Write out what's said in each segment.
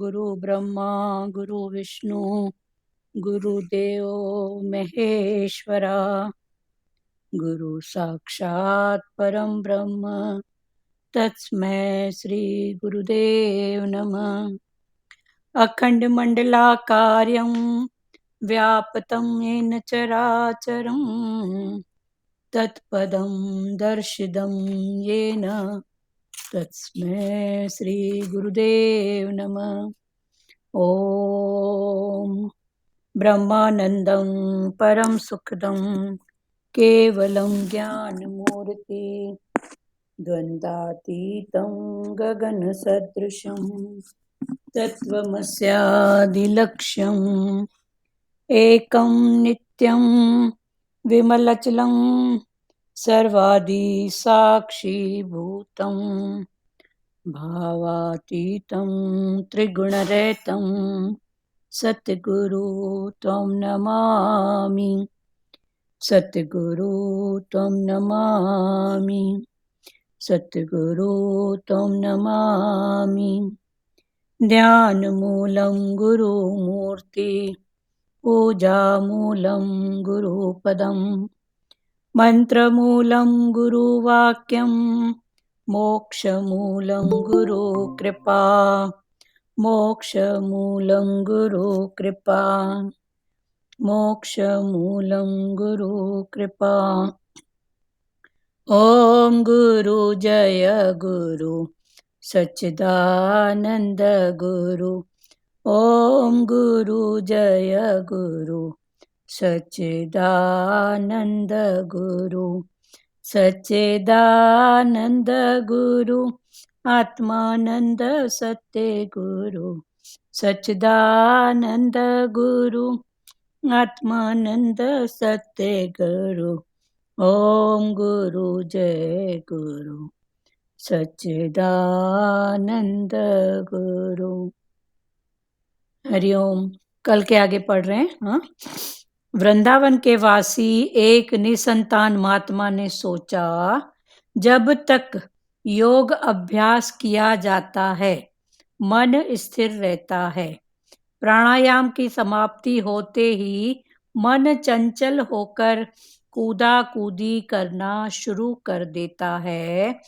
गुरु ब्रह्मा गुरु विष्णु गुरुदेव महेश्वरा गुरु साक्षात् परम ब्रह्म तस्मै श्री गुरुदेव नमः। अखंड मंडलाकारं व्याप्तं येन चराचरं तत्पदं दर्शितं येन तस्मै श्री गुरुदेव नमः। ओम ब्रह्मानंदं परम सुखदं केवलं ज्ञानमूर्ति द्वंद्वातीतं गगनसदृशं तत्त्वमस्यादिलक्ष्यम् एकं नित्यं विमलचलं सर्वादिसाक्षिभूतं भावातीतं त्रिगुणरहितं सद्गुरु त्वं नमामि। सद्गुरु त्वं नमामि। सद्गुरु त्वं नमामि। ध्यानमूलं गुरुमूर्ति पूजामूलं गुरुपदं मन्त्रमूलं गुरुवाक्यं मोक्षमूलं गुरुकृपा। मोक्षमूलं गुरुकृपा। मोक्षमूलं गुरुकृपा। ॐ गुरु जय गुरु सच्चिदानंद गुरु। ॐ गुरु जय गुरु सच्चिदानंद गुरु। सच्चिदानंद गुरु आत्मानंद सत्य गुरु। सच्चिदानंद गुरु आत्मानंद सत्य गुरु। ओम गुरु जय गुरु सच्चिदानंद गुरु। हरिओम। कल के आगे पढ़ रहे हैं। हाँ, वृंदावन के वासी एक निसंतान महात्मा ने सोचा, जब तक योग अभ्यास किया जाता है मन स्थिर रहता है। प्राणायाम की समाप्ति होते ही मन चंचल होकर कूदा कूदी करना शुरू कर देता है।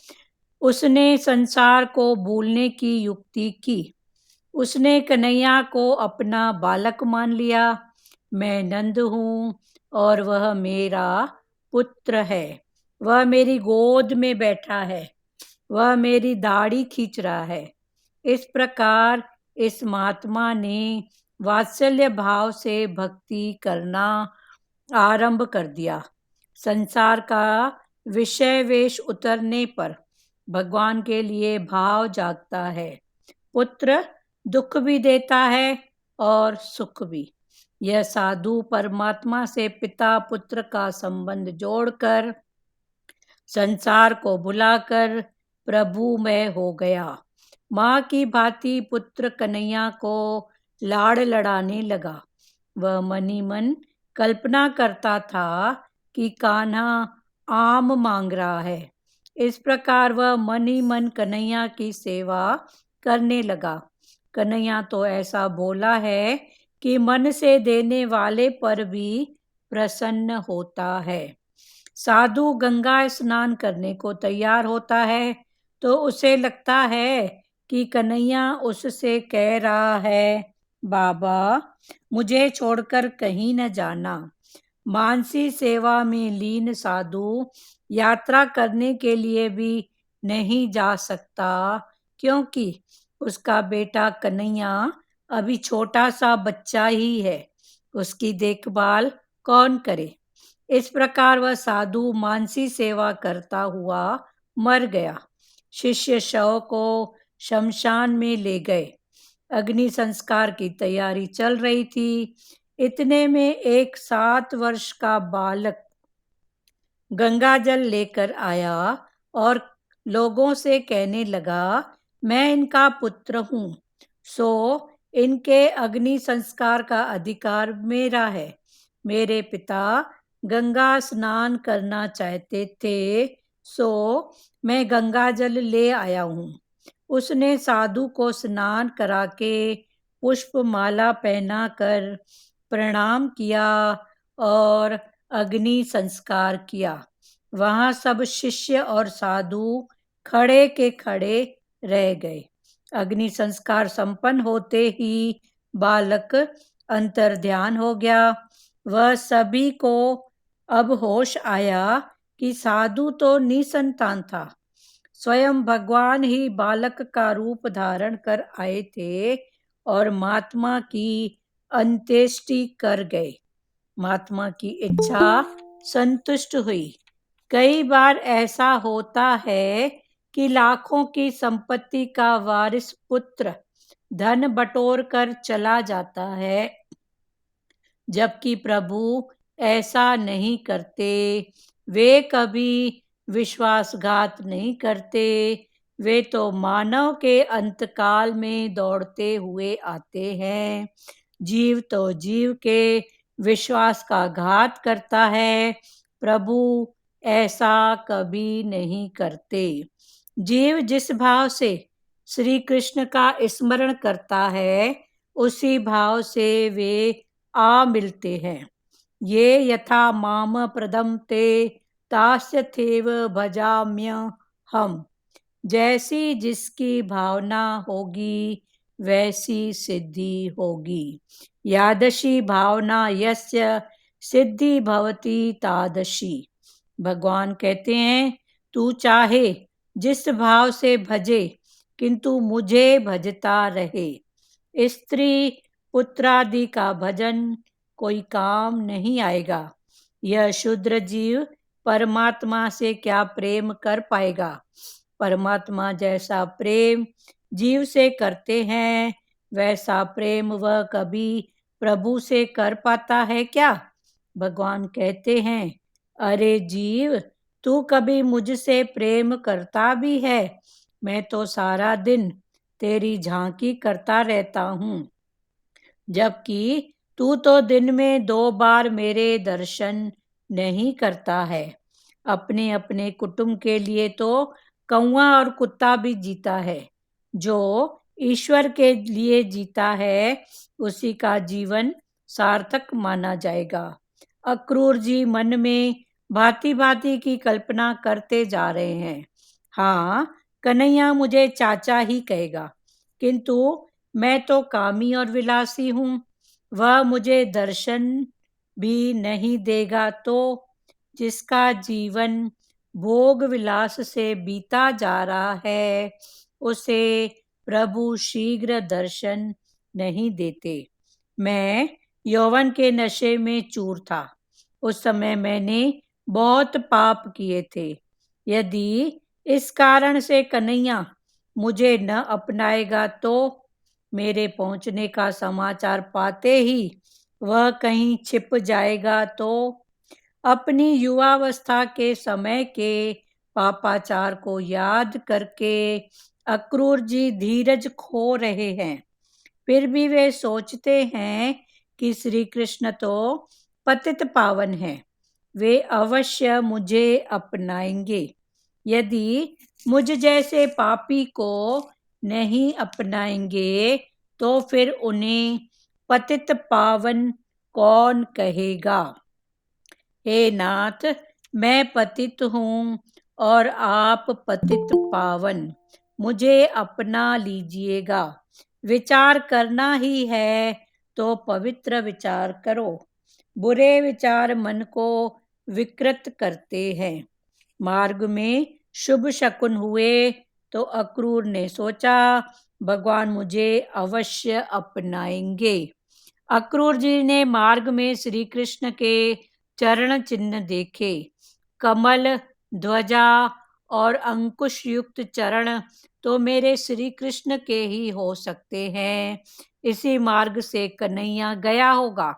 उसने संसार को भूलने की युक्ति की। उसने कन्हैया को अपना बालक मान लिया। मैं नंद हूँ और वह मेरा पुत्र है। वह मेरी गोद में बैठा है। वह मेरी दाढ़ी खींच रहा है। इस प्रकार इस महात्मा ने वात्सल्य भाव से भक्ति करना आरंभ कर दिया। संसार का विषय वेश उतरने पर भगवान के लिए भाव जागता है। पुत्र दुख भी देता है और सुख भी। यह साधु परमात्मा से पिता पुत्र का संबंध जोड़कर संसार को भुलाकर प्रभुमय हो गया। माँ की भांति पुत्र कन्हैया को लाड़ लड़ाने लगा। वह मनी मन कल्पना करता था कि कान्हा आम मांग रहा है। इस प्रकार वह मनी मन कन्हैया की सेवा करने लगा। कन्हैया तो ऐसा भोला है कि मन से देने वाले पर भी प्रसन्न होता है। साधु गंगा स्नान करने को तैयार होता है तो उसे लगता है कि कन्हैया उससे कह रहा है, बाबा मुझे छोड़कर कहीं न जाना। मानसी सेवा में लीन साधु यात्रा करने के लिए भी नहीं जा सकता, क्योंकि उसका बेटा कन्हैया अभी छोटा सा बच्चा ही है। उसकी देखभाल कौन करे। इस प्रकार वह साधु मानसी सेवा करता हुआ मर गया। शिष्य शव को शमशान में ले गए। अग्नि संस्कार की तैयारी चल रही थी। इतने में एक 7 वर्ष का बालक गंगा जल लेकर आया और लोगों से कहने लगा, मैं इनका पुत्र हूँ, सो इनके अग्नि संस्कार का अधिकार मेरा है। मेरे पिता गंगा स्नान करना चाहते थे, सो मैं गंगा जल ले आया हूँ। उसने साधु को स्नान करा के पुष्प माला पहनाकर प्रणाम किया और अग्नि संस्कार किया। वहां सब शिष्य और साधु खड़े के खड़े रह गए। अग्नि संस्कार संपन्न होते ही बालक अंतर्ध्यान हो गया। वह सभी को अब होश आया कि साधु तो निसंतान था। स्वयं भगवान ही बालक का रूप धारण कर आए थे और महात्मा की अंत्येष्टि कर गए। महात्मा की इच्छा संतुष्ट हुई। कई बार ऐसा होता है कि लाखों की संपत्ति का वारिस पुत्र धन बटोर कर चला जाता है, जबकि प्रभु ऐसा नहीं करते। वे कभी विश्वासघात नहीं करते। वे तो मानव के अंतकाल में दौड़ते हुए आते हैं। जीव तो जीव के विश्वास का घात करता है। प्रभु ऐसा कभी नहीं करते। जीव जिस भाव से श्री कृष्ण का स्मरण करता है, उसी भाव से वे आ मिलते हैं। ये यथा माम प्रदम ते तास्य थेव भजाम्य हम। जैसी जिसकी भावना होगी वैसी सिद्धि होगी। यादशी भावना यस्य सिद्धि भवति तादशी। भगवान कहते हैं, तू चाहे जिस भाव से भजे, किंतु मुझे भजता रहे। स्त्री पुत्रादि का भजन कोई काम नहीं आएगा। यह शूद्र जीव परमात्मा से क्या प्रेम कर पाएगा। परमात्मा जैसा प्रेम जीव से करते हैं, वैसा प्रेम वह कभी प्रभु से कर पाता है क्या। भगवान कहते हैं, अरे जीव, तू कभी मुझसे प्रेम करता भी है। मैं तो सारा दिन तेरी झांकी करता रहता हूँ, जबकि तू तो दिन में 2 बार मेरे दर्शन नहीं करता है। अपने अपने कुटुंब के लिए तो कौवा और कुत्ता भी जीता है। जो ईश्वर के लिए जीता है, उसी का जीवन सार्थक माना जाएगा। अक्रूर जी मन में भांति भांति की कल्पना करते जा रहे हैं। हाँ, कन्हैया मुझे चाचा ही कहेगा, किंतु मैं तो कामी और विलासी हूँ। वह मुझे दर्शन भी नहीं देगा, तो जिसका जीवन भोग विलास से बीता जा रहा है, उसे प्रभु शीघ्र दर्शन नहीं देते। मैं यौवन के नशे में चूर था। उस समय मैंने बहुत पाप किए थे। यदि इस कारण से कन्हैया मुझे न अपनाएगा, तो मेरे पहुंचने का समाचार पाते ही वह कहीं छिप जाएगा, तो अपनी युवावस्था के समय के पापाचार को याद करके अक्रूर जी धीरज खो रहे हैं। फिर भी वे सोचते हैं कि श्री कृष्ण तो पतित पावन है, वे अवश्य मुझे अपनाएंगे। यदि मुझ जैसे पापी को नहीं अपनाएंगे, तो फिर उन्हें पतित पावन कौन कहेगा। हे नाथ, मैं पतित हूँ और आप पतित पावन, मुझे अपना लीजिएगा। विचार करना ही है तो पवित्र विचार करो। बुरे विचार मन को विकृत करते हैं। मार्ग में शुभ शकुन हुए तो अक्रूर ने सोचा, भगवान मुझे अवश्य अपनाएंगे। अक्रूर जी ने मार्ग में श्री कृष्ण के चरण चिन्ह देखे। कमल, ध्वजा और अंकुश युक्त चरण तो मेरे श्री कृष्ण के ही हो सकते हैं। इसी मार्ग से कन्हैया गया होगा।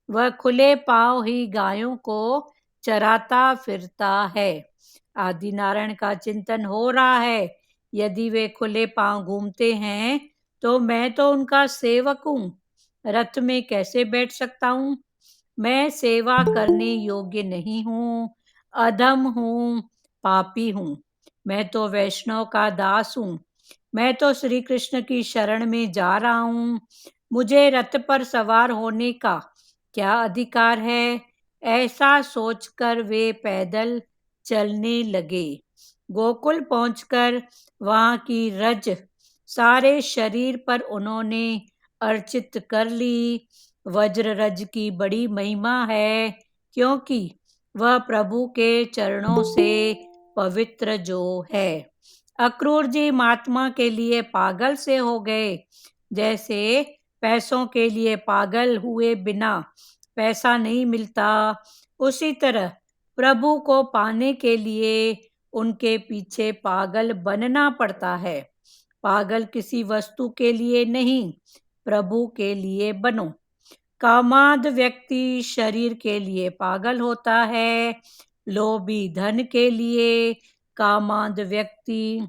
वह खुले पांव ही गायों को चराता फिरता है। आदि नारायण का चिंतन हो रहा है। यदि वे खुले पांव घूमते हैं, तो मैं तो उनका सेवक हूँ। रथ में कैसे बैठ सकता हूँ। मैं सेवा करने योग्य नहीं हूँ, अधम हूँ, पापी हूँ। मैं तो वैष्णव का दास हूँ। मैं तो श्री कृष्ण की शरण में जा रहा हूँ। मुझे रथ पर सवार होने का क्या अधिकार है? ऐसा सोचकर वे पैदल चलने लगे। गोकुल पहुंचकर वहां की रज सारे शरीर पर उन्होंने अर्चित कर ली। वज्र रज की बड़ी महिमा है, क्योंकि वह प्रभु के चरणों से पवित्र जो है। अक्रूर जी महात्मा के लिए पागल से हो गए। जैसे पैसों के लिए पागल हुए बिना पैसा नहीं मिलता, उसी तरह प्रभु को पाने के लिए उनके पीछे पागल बनना पड़ता है। पागल किसी वस्तु के लिए नहीं, प्रभु के लिए बनो। कामाद व्यक्ति शरीर के लिए पागल होता है, लोभी धन के लिए। कामाद व्यक्ति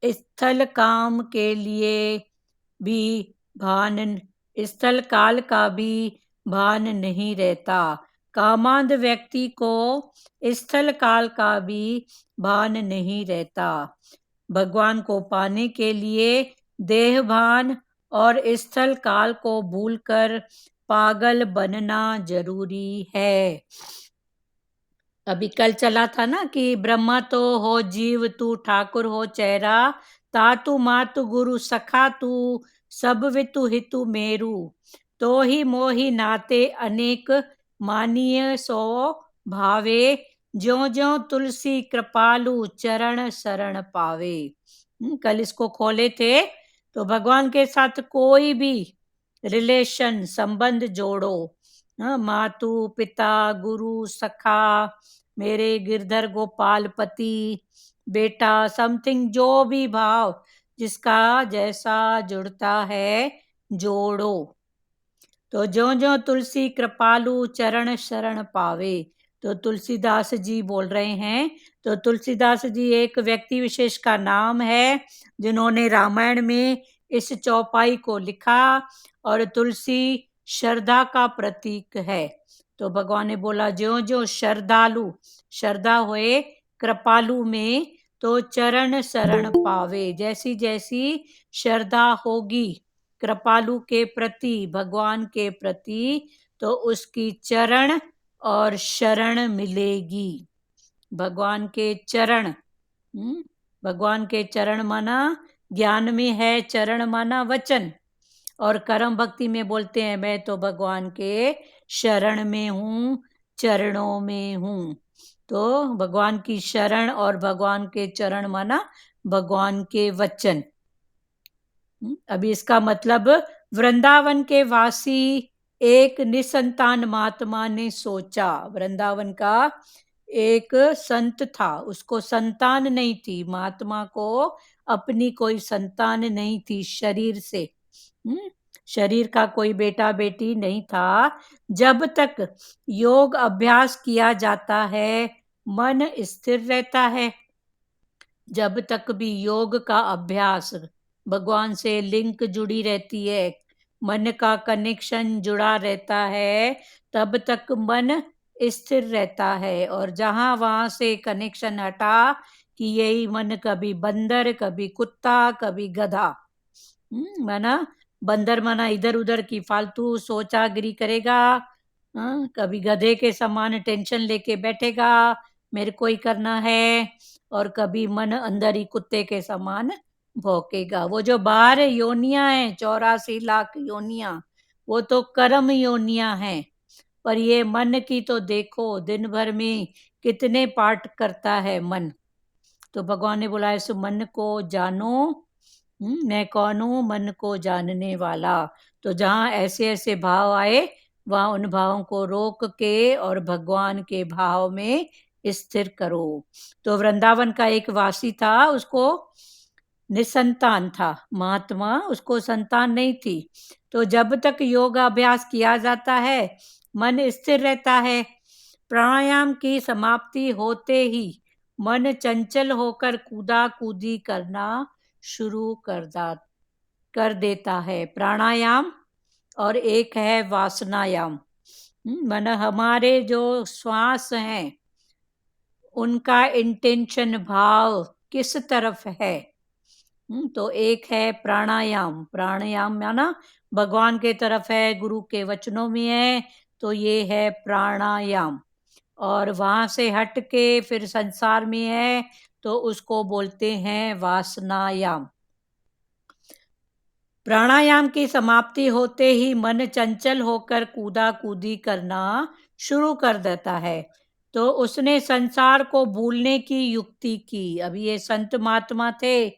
स्थल काम के लिए भी भान स्थल काल का भी भान नहीं रहता। कामांध व्यक्ति को स्थल काल का भी भान नहीं रहता। भगवान को पाने के लिए देह भान और स्थल काल को भूलकर पागल बनना जरूरी है। अभी कल चला था ना कि ब्रह्मा तो हो जीव तू ठाकुर हो चेहरा, तातु मातु गुरु सखा तू सब वितु हितु मेरू, तो ही मोहि नाते अनेक मानिय सो भावे, ज्यो ज्यो तुलसी कृपालु चरण शरण पावे। कल इसको खोले थे। तो भगवान के साथ कोई भी रिलेशन संबंध जोड़ो, मातु पिता गुरु सखा, मेरे गिरधर गोपाल पति बेटा, समथिंग जो भी भाव जिसका जैसा जुड़ता है जोड़ो। तो ज्यो ज्यो तुलसी कृपालु चरण शरण पावे। तो तुलसीदास जी बोल रहे हैं। तो तुलसीदास जी एक व्यक्ति विशेष का नाम है जिन्होंने रामायण में इस चौपाई को लिखा, और तुलसी श्रद्धा का प्रतीक है। तो भगवान ने बोला ज्यो ज्यो श्रद्धालु श्रद्धा हुए कृपालु में, तो चरण शरण पावे। जैसी जैसी श्रद्धा होगी कृपालु के प्रति, भगवान के प्रति, तो उसकी चरण और शरण मिलेगी। भगवान के चरण, भगवान के चरण माना ज्ञान में है, चरण माना वचन, और कर्म भक्ति में बोलते हैं मैं तो भगवान के शरण में हूँ, चरणों में हूँ। तो भगवान की शरण और भगवान के चरण माना भगवान के वचन। अभी इसका मतलब, वृंदावन के वासी एक निसंतान महात्मा ने सोचा। वृंदावन का एक संत था, उसको संतान नहीं थी। महात्मा को अपनी कोई संतान नहीं थी शरीर से, शरीर का कोई बेटा बेटी नहीं था। जब तक योग अभ्यास किया जाता है मन स्थिर रहता है। जब तक भी योग का अभ्यास, भगवान से लिंक जुड़ी रहती है, मन का कनेक्शन जुड़ा रहता है, तब तक मन स्थिर रहता है। और जहां वहां से कनेक्शन हटा कि यही मन कभी बंदर, कभी कुत्ता, कभी गधा, माना बंदर माना इधर उधर की फालतू सोचागिरी करेगा, कभी गधे के समान टेंशन लेके बैठेगा मेरे को ही करना है, और कभी मन अंदर ही कुत्ते के समान भौंकेगा। वो जो बाहर योनियां हैं, 84 लाख योनियां, वो तो कर्म योनियां हैं। पर ये मन की तो देखो दिन भर में कितने पार्ट करता है मन। तो भगवान ने बोला इस मन को जानो, मैं कौन हूँ, मन को जानने वाला। तो जहाँ ऐसे ऐसे भाव आए वहाँ उन भावों को रोक के और भगवान के भाव में स्थिर करो। तो वृंदावन का एक वासी था, उसको निसंतान था महात्मा, उसको संतान नहीं थी। तो जब तक योगाभ्यास किया जाता है मन स्थिर रहता है। प्राणायाम की समाप्ति होते ही मन चंचल होकर कूदा कूदी करना शुरू कर देता है। प्राणायाम और एक है वासनायाम। मन हमारे जो श्वास हैं उनका इंटेंशन भाव किस तरफ है, तो एक है प्राणायाम। प्राणायाम माना भगवान के तरफ है, गुरु के वचनों में है, तो ये है प्राणायाम। और वहां से हट के फिर संसार में है, तो उसको बोलते हैं वासनायाम। प्राणायाम की समाप्ति होते ही मन चंचल होकर कूदा कूदी करना शुरू कर देता है। तो उसने संसार को भूलने की युक्ति की। अभी ये संत महात्मा थे,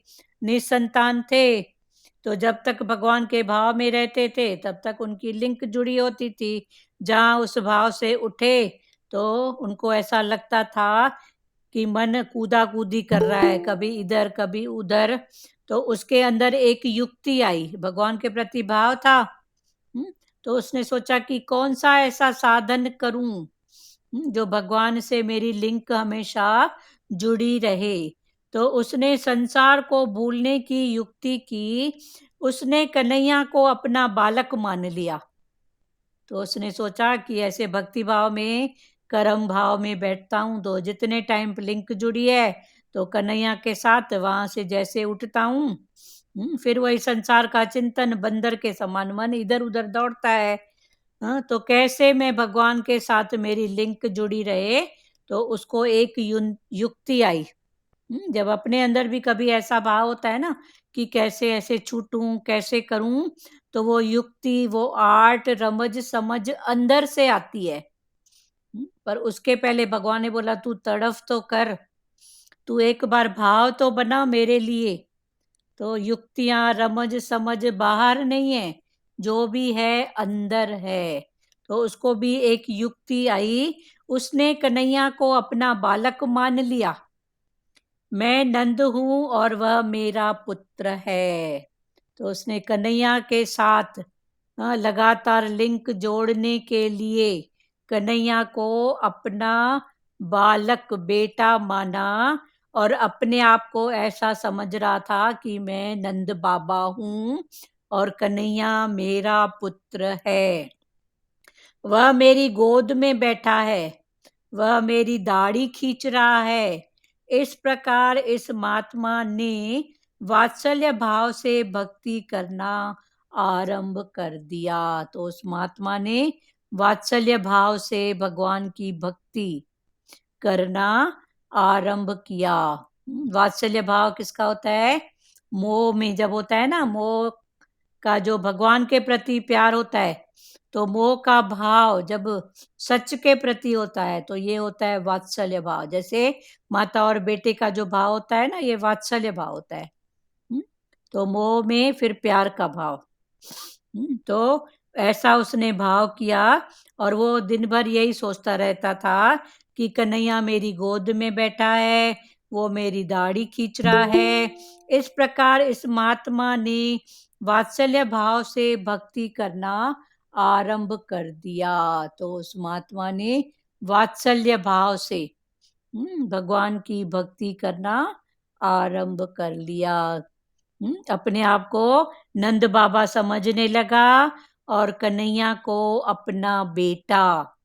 निसंतान थे, तो जब तक भगवान के भाव में रहते थे तब तक उनकी लिंक जुड़ी होती थी। जहाँ उस भाव से उठे तो उनको ऐसा लगता था कि मन कूदा कूदी कर रहा है, कभी इधर कभी उधर। तो उसके अंदर एक युक्ति आई, भगवान के प्रति भाव था। तो उसने सोचा कि कौन सा ऐसा साधन करूं जो भगवान से मेरी लिंक हमेशा जुड़ी रहे। तो उसने संसार को भूलने की युक्ति की। उसने कन्हैया को अपना बालक मान लिया। तो उसने सोचा कि ऐसे भक्ति भाव में, कर्म भाव में बैठता हूं तो जितने टाइम लिंक जुड़ी है, तो कन्हैया के साथ वहां से जैसे उठता हूं, फिर वही संसार का चिंतन, बंदर के समान मन इधर उधर दौड़ता है। हाँ, तो कैसे मैं भगवान के साथ मेरी लिंक जुड़ी रहे। तो उसको एक युक्ति आई। जब अपने अंदर भी कभी ऐसा भाव होता है ना कि कैसे ऐसे छूटूं, कैसे करूं, तो वो युक्ति, वो आर्ट, रमज समझ अंदर से आती है। पर उसके पहले भगवान ने बोला तू तड़फ तो कर, तू एक बार भाव तो बना मेरे लिए। तो युक्तियां, रमज समझ बाहर नहीं है, जो भी है अंदर है। तो उसको भी एक युक्ति आई। उसने कन्हैया को अपना बालक मान लिया। मैं नंद हूं और वह मेरा पुत्र है। तो उसने कन्हैया के साथ लगातार लिंक जोड़ने के लिए कन्हैया को अपना बालक, बेटा माना। और अपने आप को ऐसा समझ रहा था कि मैं नंद बाबा हूं और कन्हैया मेरा पुत्र है। वह मेरी गोद में बैठा है, वह मेरी दाढ़ी खींच रहा है। इस प्रकार इस महात्मा ने वात्सल्य भाव से भक्ति करना आरंभ कर दिया। तो उस महात्मा ने वात्सल्य भाव से भगवान की भक्ति करना आरंभ किया। वात्सल्य भाव किसका होता है? मोह में जब होता है ना, मोह का जो भगवान के प्रति प्यार होता है, तो मोह का भाव जब सच के प्रति होता है तो ये होता है वात्सल्य भाव। जैसे माता और बेटे का जो भाव होता है ना, ये वात्सल्य भाव होता है। तो मोह में फिर प्यार का भाव। तो ऐसा उसने भाव किया और वो दिन भर यही सोचता रहता था कि कन्हैया मेरी गोद में बैठा है, वो मेरी दाढ़ी खींच रहा है। इस प्रकार इस महात्मा ने वात्सल्य भाव से भक्ति करना आरंभ कर दिया। तो उस महात्मा ने वात्सल्य भाव से भगवान की भक्ति करना आरंभ कर लिया। अपने आप को नंद बाबा समझने लगा और कन्हैया को अपना बेटा।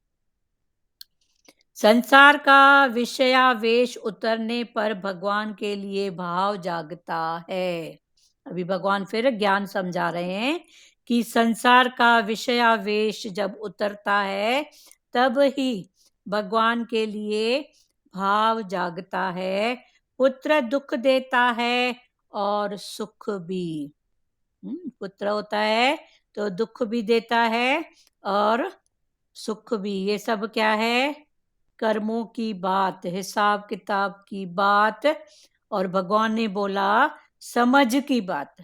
संसार का विषयावेश उतरने पर भगवान के लिए भाव जागता है। अभी भगवान फिर ज्ञान समझा रहे हैं कि संसार का विषयावेश जब उतरता है तब ही भगवान के लिए भाव जागता है। पुत्र दुख देता है और सुख भी। पुत्र होता है तो दुख भी देता है और सुख भी। ये सब क्या है? कर्मों की बात, हिसाब किताब की बात। और भगवान ने बोला समझ की बात।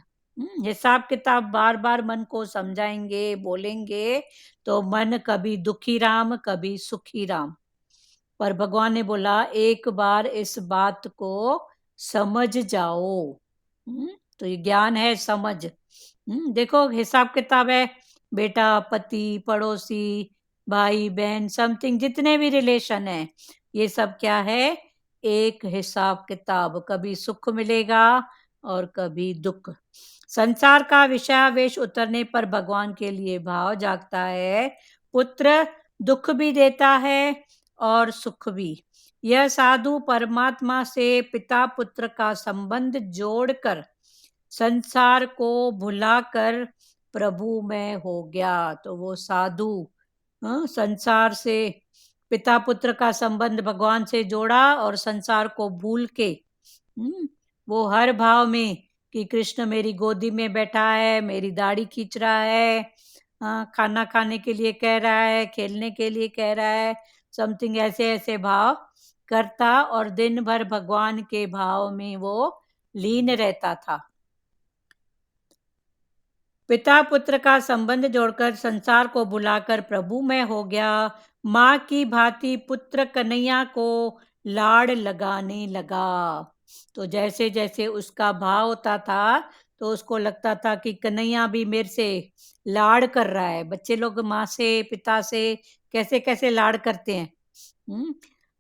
हिसाब किताब बार बार मन को समझाएंगे, बोलेंगे, तो मन कभी दुखी राम, कभी सुखी राम। पर भगवान ने बोला एक बार इस बात को समझ जाओ। तो ये ज्ञान है, समझ। देखो हिसाब किताब है, बेटा, पति, पड़ोसी, भाई बहन, समथिंग, जितने भी रिलेशन है, ये सब क्या है? एक हिसाब किताब। कभी सुख मिलेगा और कभी दुख। संसार का विषयावेश उतरने पर भगवान के लिए भाव जागता है। पुत्र दुख भी देता है और सुख भी। यह साधु परमात्मा से पिता पुत्र का संबंध जोड़कर संसार को भुलाकर प्रभु में हो गया। तो वो साधु संसार से पिता पुत्र का संबंध भगवान से जोड़ा और संसार को भूल के वो हर भाव में कि कृष्ण मेरी गोदी में बैठा है, मेरी दाढ़ी खींच रहा है, खाना खाने के लिए कह रहा है, खेलने के लिए कह रहा है, समथिंग ऐसे ऐसे भाव करता और दिन भर भगवान के भाव में वो लीन रहता था। पिता पुत्र का संबंध जोड़कर संसार को बुलाकर प्रभु में हो गया। माँ की भांति पुत्र कन्हैया को लाड़ लगाने लगा। तो जैसे जैसे उसका भाव होता था तो उसको लगता था कि कन्हैया भी मेरे से लाड़ कर रहा है। बच्चे लोग माँ से पिता से कैसे कैसे लाड़ करते हैं।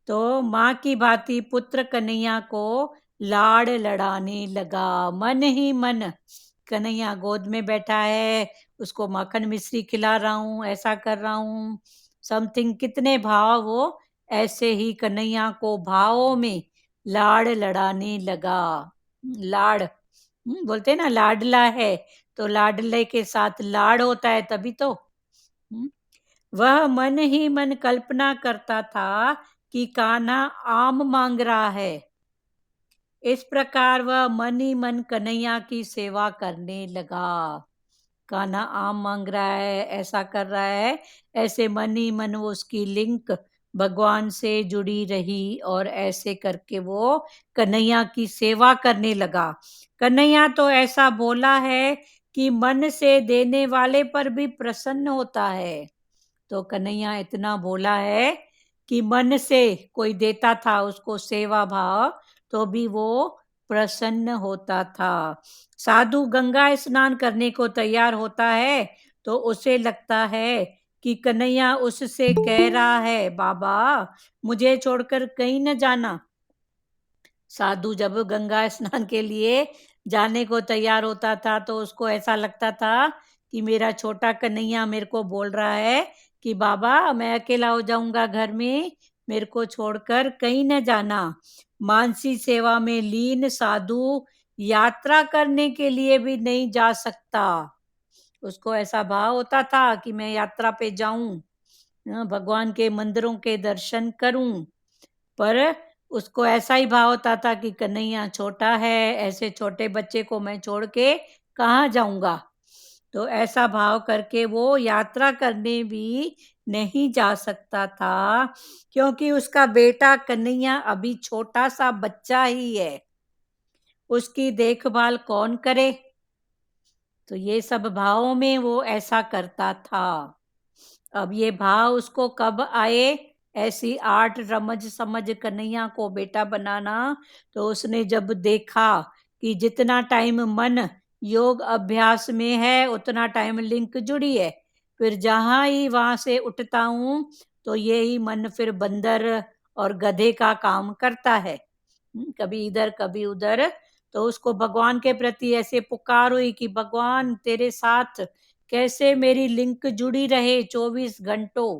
तो माँ की भांति पुत्र कन्हैया को लाड़ लड़ाने लगा। मन ही मन कन्हैया गोद में बैठा है, उसको माखन मिश्री खिला रहा हूँ, ऐसा कर रहा हूँ, समथिंग कितने भाव वो ऐसे ही कन्हैया को भावों में लाड़ लड़ाने लगा। लाड़ बोलते हैं ना, लाडला है तो लाडले के साथ लाड़ होता है तभी तो। वह मन ही मन कल्पना करता था कि कान्हा आम मांग रहा है। इस प्रकार वह मन ही मन कन्हैया की सेवा करने लगा। कान्हा आम मांग रहा है, ऐसा कर रहा है, ऐसे मन ही मन वो उसकी लिंक भगवान से जुड़ी रही और ऐसे करके वो कन्हैया की सेवा करने लगा। कन्हैया तो ऐसा बोला है कि मन से देने वाले पर भी प्रसन्न होता है। तो कन्हैया इतना बोला है कि मन से कोई देता था उसको सेवा भाव तो भी वो प्रसन्न होता था। साधु गंगा स्नान करने को तैयार होता है तो उसे लगता है कि कन्हैया उससे कह रहा है, बाबा मुझे छोड़कर कहीं न जाना। साधु जब गंगा स्नान के लिए जाने को तैयार होता था तो उसको ऐसा लगता था कि मेरा छोटा कन्हैया मेरे को बोल रहा है कि बाबा मैं अकेला हो जाऊंगा घर में, मेरे को छोड़कर कहीं न जाना। मानसी सेवा में लीन साधु यात्रा करने के लिए भी नहीं जा सकता। उसको ऐसा भाव होता था कि मैं यात्रा पे जाऊं, भगवान के मंदिरों के दर्शन करूं, पर उसको ऐसा ही भाव होता था कि कन्हैया छोटा है, ऐसे छोटे बच्चे को मैं छोड़ के कहाँ जाऊंगा। तो ऐसा भाव करके वो यात्रा करने भी नहीं जा सकता था क्योंकि उसका बेटा कन्हैया अभी छोटा सा बच्चा ही है, उसकी देखभाल कौन करे। तो ये सब भावों में वो ऐसा करता था। अब ये भाव उसको कब आए, ऐसी आठ रमज समझ कन्हैया को बेटा बनाना, तो उसने जब देखा कि जितना टाइम मन योग अभ्यास में है उतना टाइम लिंक जुड़ी है, फिर जहां ही वहां से उठता हूं तो ये ही मन फिर बंदर और गधे का काम करता है, कभी इधर कभी उधर। तो उसको भगवान के प्रति ऐसे पुकार हुई कि भगवान तेरे साथ कैसे मेरी लिंक जुड़ी रहे 24 घंटों।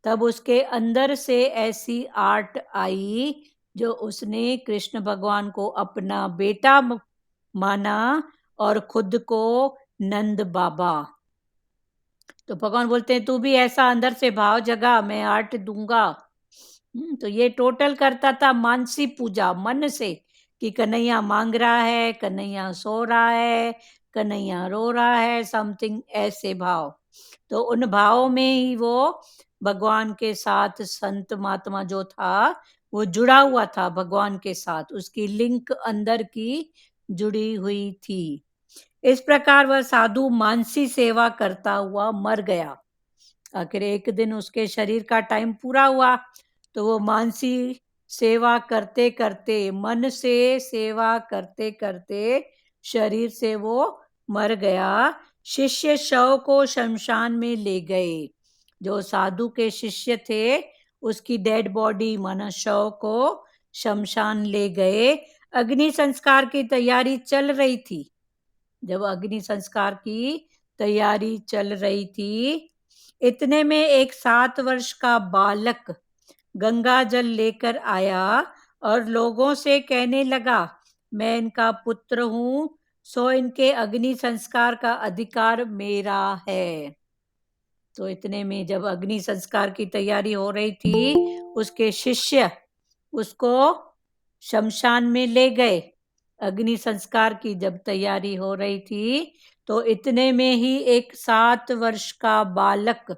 तब उसके अंदर से ऐसी आर्ट आई जो उसने कृष्ण भगवान को अपना बेटा माना और खुद को नंद बाबा। तो भगवान बोलते हैं तू भी ऐसा अंदर से भाव जगा, मैं आर्ट दूंगा। तो ये टोटल करता था मानसी पूजा मन से कि कन्हैया मांग रहा है, कन्हैया सो रहा है, कन्हैया रो रहा है, समथिंग ऐसे भाव। तो उन भावों में ही वो भगवान के साथ संत महात्मा जो था वो जुड़ा हुआ था भगवान के साथ, उसकी लिंक अंदर की जुड़ी हुई थी। इस प्रकार वह साधु मानसी सेवा करता हुआ मर गया। आखिर एक दिन उसके शरीर का टाइम पूरा हुआ तो वो मानसी सेवा करते करते, मन से सेवा करते करते शरीर से वो मर गया। शिष्य शव को शमशान में ले गए। जो साधु के शिष्य थे उसकी डेड बॉडी माना शव को शमशान ले गए। अग्नि संस्कार की तैयारी चल रही थी। जब अग्नि संस्कार की तैयारी चल रही थी इतने में एक 7 वर्ष का बालक गंगा जल लेकर आया और लोगों से कहने लगा, मैं इनका पुत्र हूँ, सो इनके अग्नि संस्कार का अधिकार मेरा है। तो इतने में जब अग्नि संस्कार की तैयारी हो रही थी, उसके शिष्य उसको शमशान में ले गए। अग्नि संस्कार की जब तैयारी हो रही थी, तो इतने में ही एक 7 वर्ष का बालक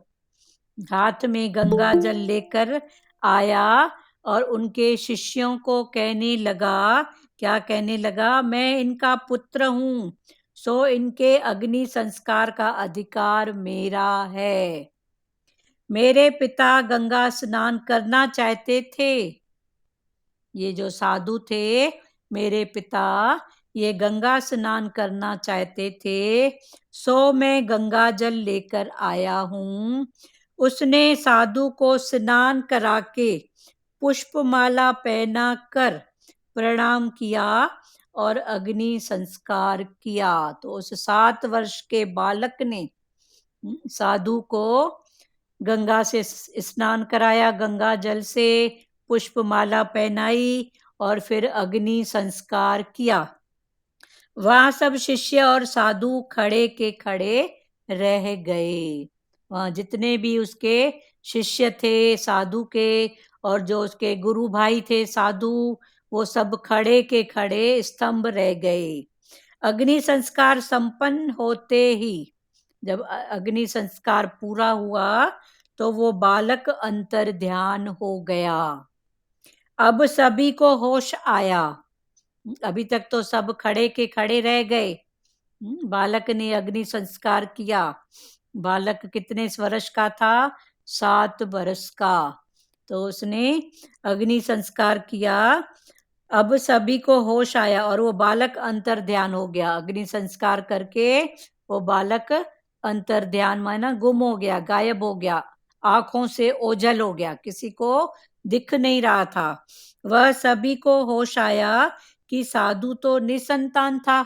हाथ में गंगा जल लेकर आया और उनके शिष्यों को कहने लगा, क्या कहने लगा, मैं इनका पुत्र हूं, सो इनके अग्नि संस्कार का अधिकार मेरा है। मेरे पिता गंगा स्नान करना चाहते थे। ये जो साधु थे, मेरे पिता, ये गंगा स्नान करना चाहते थे, सो मैं गंगा जल लेकर आया हूं। उसने साधु को स्नान करा के पुष्पमाला पहना कर प्रणाम किया और अग्नि संस्कार किया। तो उस 7 वर्ष के बालक ने साधु को गंगा से स्नान कराया, गंगा जल से पुष्पमाला पहनाई और फिर अग्नि संस्कार किया। वहां सब शिष्य और साधु खड़े के खड़े रह गए। वहां जितने भी उसके शिष्य थे साधु के, और जो उसके गुरु भाई थे साधु, वो सब खड़े के खड़े स्तंभ रह गए। अग्नि संस्कार संपन्न होते ही, जब अग्नि संस्कार पूरा हुआ, तो वो बालक अंतर ध्यान हो गया। अब सभी को होश आया। अभी तक तो सब खड़े के खड़े रह गए। बालक ने अग्नि संस्कार किया। बालक कितने वर्ष का था? 7 वर्ष का। तो उसने अग्नि संस्कार किया। अब सभी को होश आया और वो बालक अंतर ध्यान हो गया। अग्नि संस्कार करके वो बालक अंतर ध्यान माना गुम हो गया, गायब हो गया, आंखों से ओझल हो गया, किसी को दिख नहीं रहा था। वह सभी को होश आया कि साधु तो निसंतान था।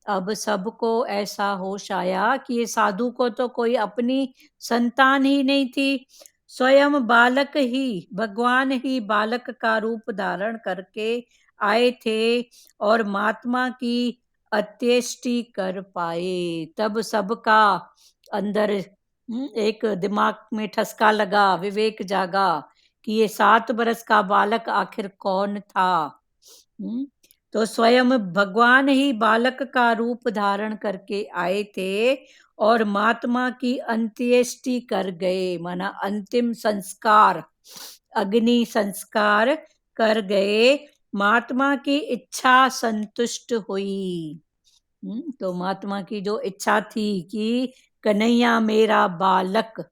अब सबको ऐसा होश आया कि ये साधु को तो कोई अपनी संतान ही नहीं थी। स्वयं बालक ही, भगवान ही बालक का रूप धारण करके आए थे और महात्मा की अंत्येष्टि कर पाए। तब सबका अंदर एक दिमाग में ठसका लगा, विवेक जागा कि ये 7 बरस का बालक आखिर कौन था। तो स्वयं भगवान ही बालक का रूप धारण करके आए थे और महात्मा की अंत्येष्टि कर गए, माना अंतिम संस्कार, अग्नि संस्कार कर गए। महात्मा की इच्छा संतुष्ट हुई। तो महात्मा की जो इच्छा थी कि कन्हैया मेरा बालक,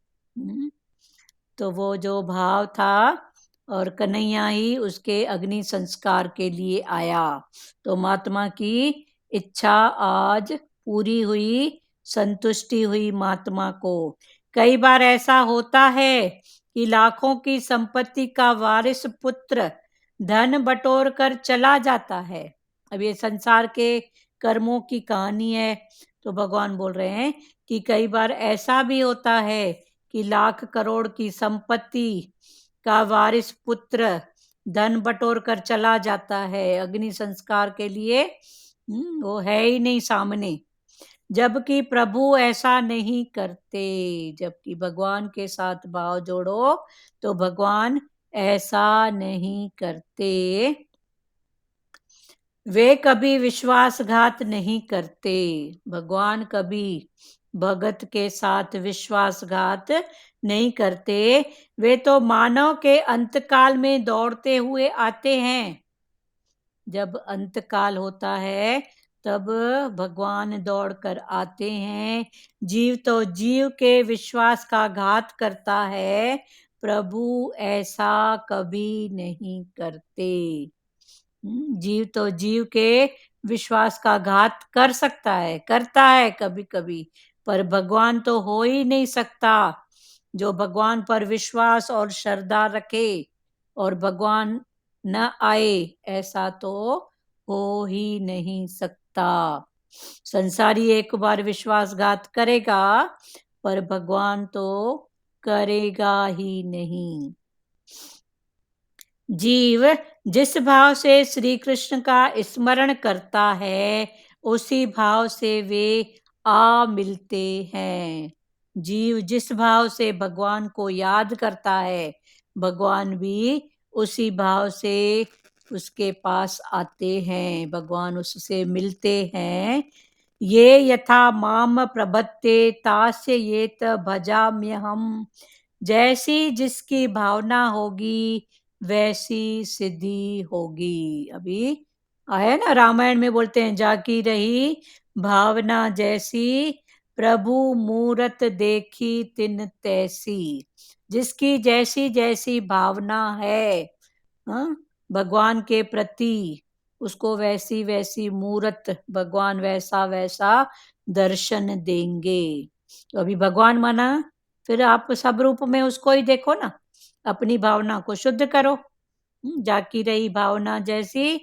तो वो जो भाव था, और कन्हैया ही उसके अग्नि संस्कार के लिए आया। तो महात्मा की इच्छा आज पूरी हुई, संतुष्टि हुई महात्मा को। कई बार ऐसा होता है कि लाखों की संपत्ति का वारिस पुत्र धन बटोर कर चला जाता है। अब ये संसार के कर्मों की कहानी है। तो भगवान बोल रहे हैं कि कई बार ऐसा भी होता है कि लाख करोड़ की संपत्ति का वारिस पुत्र धन बटोर कर चला जाता है, अग्नि संस्कार के लिए वो है ही नहीं सामने। जबकि प्रभु ऐसा नहीं करते। जबकि भगवान के साथ भाव जोड़ो तो भगवान ऐसा नहीं करते। वे कभी विश्वासघात नहीं करते। भगवान कभी भगत के साथ विश्वासघात नहीं करते। वे तो मानव के अंतकाल में दौड़ते हुए आते हैं। जब अंतकाल होता है तब भगवान दौड़ कर आते हैं। जीव तो जीव के विश्वास का घात करता है, प्रभु ऐसा कभी नहीं करते। जीव तो जीव के विश्वास का घात कर सकता है, करता है कभी कभी, पर भगवान तो हो ही नहीं सकता। जो भगवान पर विश्वास और श्रद्धा रखे और भगवान न आए, ऐसा तो हो ही नहीं सकता। संसारी एक बार विश्वासघात करेगा, पर भगवान तो करेगा ही नहीं। जीव जिस भाव से श्री कृष्ण का स्मरण करता है, उसी भाव से वे आ मिलते हैं। जीव जिस भाव से भगवान को याद करता है, भगवान भी उसी भाव से उसके पास आते हैं, भगवान उससे मिलते हैं। ये यथा माम प्रबत्ते तास्य ये भजाम्यहम्। जैसी जिसकी भावना होगी वैसी सिद्धि होगी। अभी आया ना, रामायण में बोलते हैं, जाकी रही भावना जैसी प्रभु मूरत देखी तिन तैसी। जिसकी जैसी जैसी भावना है, हाँ, भगवान के प्रति, उसको वैसी वैसी मूरत, भगवान वैसा वैसा दर्शन देंगे। तो अभी भगवान माना, फिर आप सब रूप में उसको ही देखो ना, अपनी भावना को शुद्ध करो। जाकी रही भावना जैसी